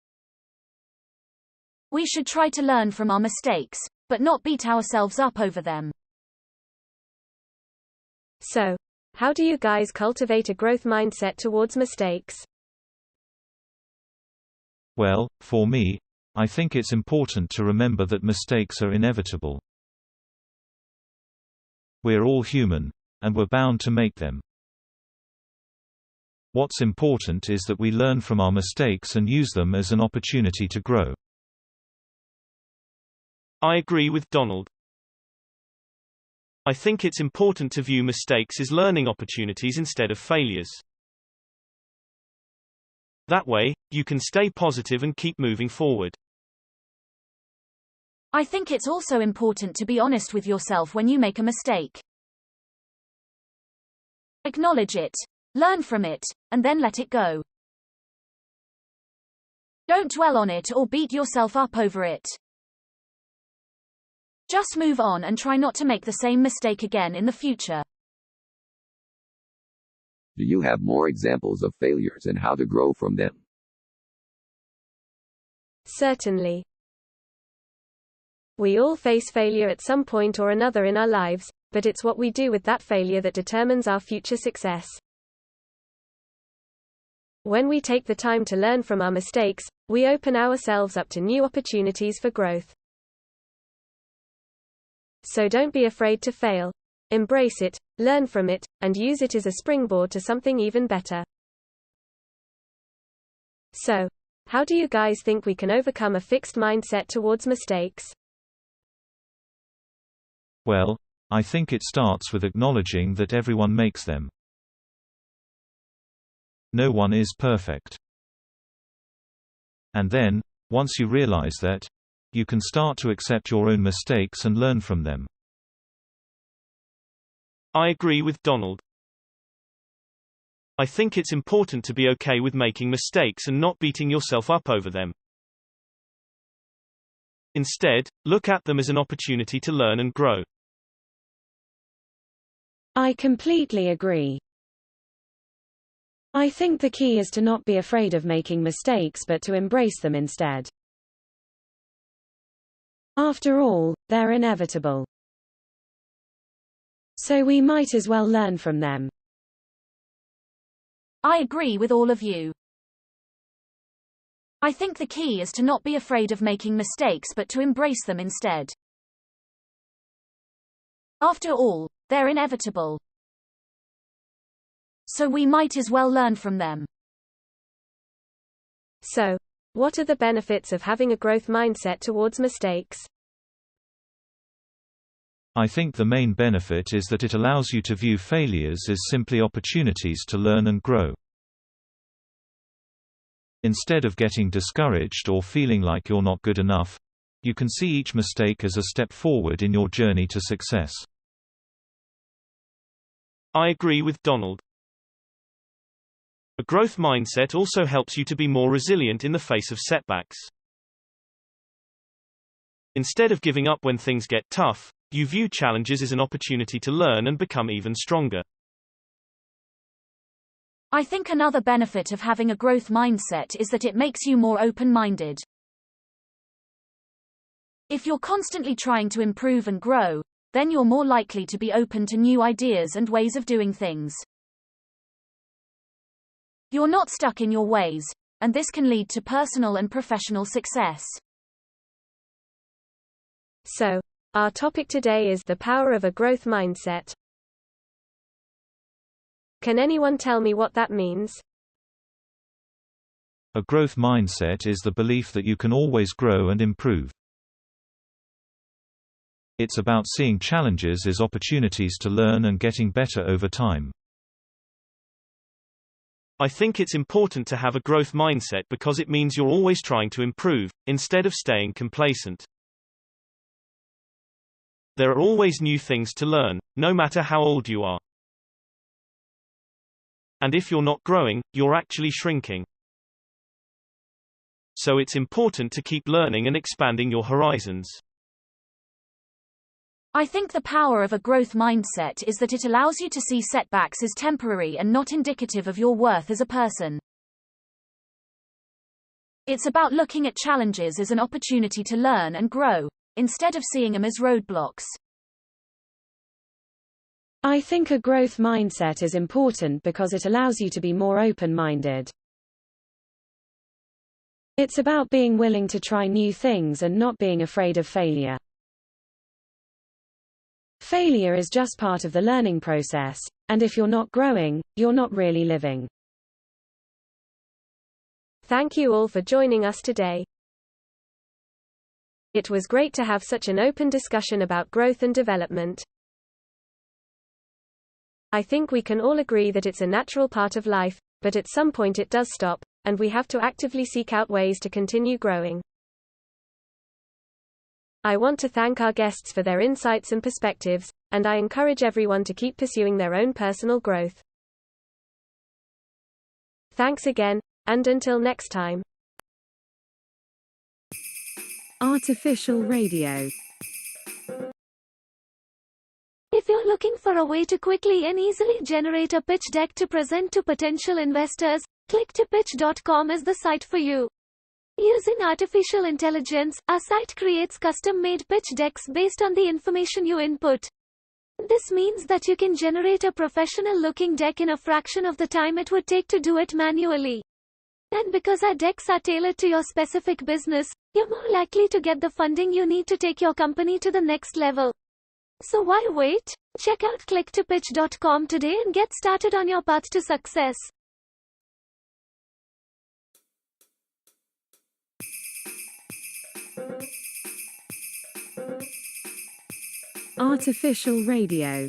We should try to learn from our mistakes, but not beat ourselves up over them. So, how do you guys cultivate a growth mindset towards mistakes? Well, for me, I think it's important to remember that mistakes are inevitable. We're all human, and we're bound to make them. What's important is that we learn from our mistakes and use them as an opportunity to grow. I agree with Donald. I think it's important to view mistakes as learning opportunities instead of failures. That way, you can stay positive and keep moving forward. I think it's also important to be honest with yourself when you make a mistake. Acknowledge it, learn from it, and then let it go. Don't dwell on it or beat yourself up over it. Just move on and try not to make the same mistake again in the future. Do you have more examples of failures and how to grow from them? Certainly. We all face failure at some point or another in our lives, but it's what we do with that failure that determines our future success. When we take the time to learn from our mistakes, we open ourselves up to new opportunities for growth. So don't be afraid to fail. Embrace it, learn from it, and use it as a springboard to something even better. So, how do you guys think we can overcome a fixed mindset towards mistakes? Well, I think it starts with acknowledging that everyone makes them. No one is perfect. And then, once you realize that, you can start to accept your own mistakes and learn from them. I agree with Donald. I think it's important to be okay with making mistakes and not beating yourself up over them. Instead, look at them as an opportunity to learn and grow. I completely agree. I think the key is to not be afraid of making mistakes but to embrace them instead. After all, they're inevitable. So we might as well learn from them. I agree with all of you. I think the key is to not be afraid of making mistakes but to embrace them instead. After all, they're inevitable. So we might as well learn from them. So, what are the benefits of having a growth mindset towards mistakes? I think the main benefit is that it allows you to view failures as simply opportunities to learn and grow. Instead of getting discouraged or feeling like you're not good enough, you can see each mistake as a step forward in your journey to success. I agree with Donald. A growth mindset also helps you to be more resilient in the face of setbacks. Instead of giving up when things get tough, you view challenges as an opportunity to learn and become even stronger. I think another benefit of having a growth mindset is that it makes you more open-minded. If you're constantly trying to improve and grow, then you're more likely to be open to new ideas and ways of doing things. You're not stuck in your ways, and this can lead to personal and professional success. So, our topic today is the power of a growth mindset. Can anyone tell me what that means? A growth mindset is the belief that you can always grow and improve. It's about seeing challenges as opportunities to learn and getting better over time. I think it's important to have a growth mindset because it means you're always trying to improve, instead of staying complacent. There are always new things to learn, no matter how old you are. And if you're not growing, you're actually shrinking. So it's important to keep learning and expanding your horizons. I think the power of a growth mindset is that it allows you to see setbacks as temporary and not indicative of your worth as a person. It's about looking at challenges as an opportunity to learn and grow, instead of seeing them as roadblocks. I think a growth mindset is important because it allows you to be more open-minded. It's about being willing to try new things and not being afraid of failure. Failure is just part of the learning process, and if you're not growing, you're not really living. Thank you all for joining us today. It was great to have such an open discussion about growth and development. I think we can all agree that it's a natural part of life, but at some point it does stop, and we have to actively seek out ways to continue growing. I want to thank our guests for their insights and perspectives, and I encourage everyone to keep pursuing their own personal growth. Thanks again, and until next time. Artificial radio. If you're looking for a way to quickly and easily generate a pitch deck to present to potential investors, clicktopitch.com is the site for you. Using artificial intelligence, our site creates custom-made pitch decks based on the information you input. This means that you can generate a professional-looking deck in a fraction of the time it would take to do it manually. And because our decks are tailored to your specific business, you're more likely to get the funding you need to take your company to the next level. So why wait? Check out clicktopitch.com today and get started on your path to success. Artificial radio.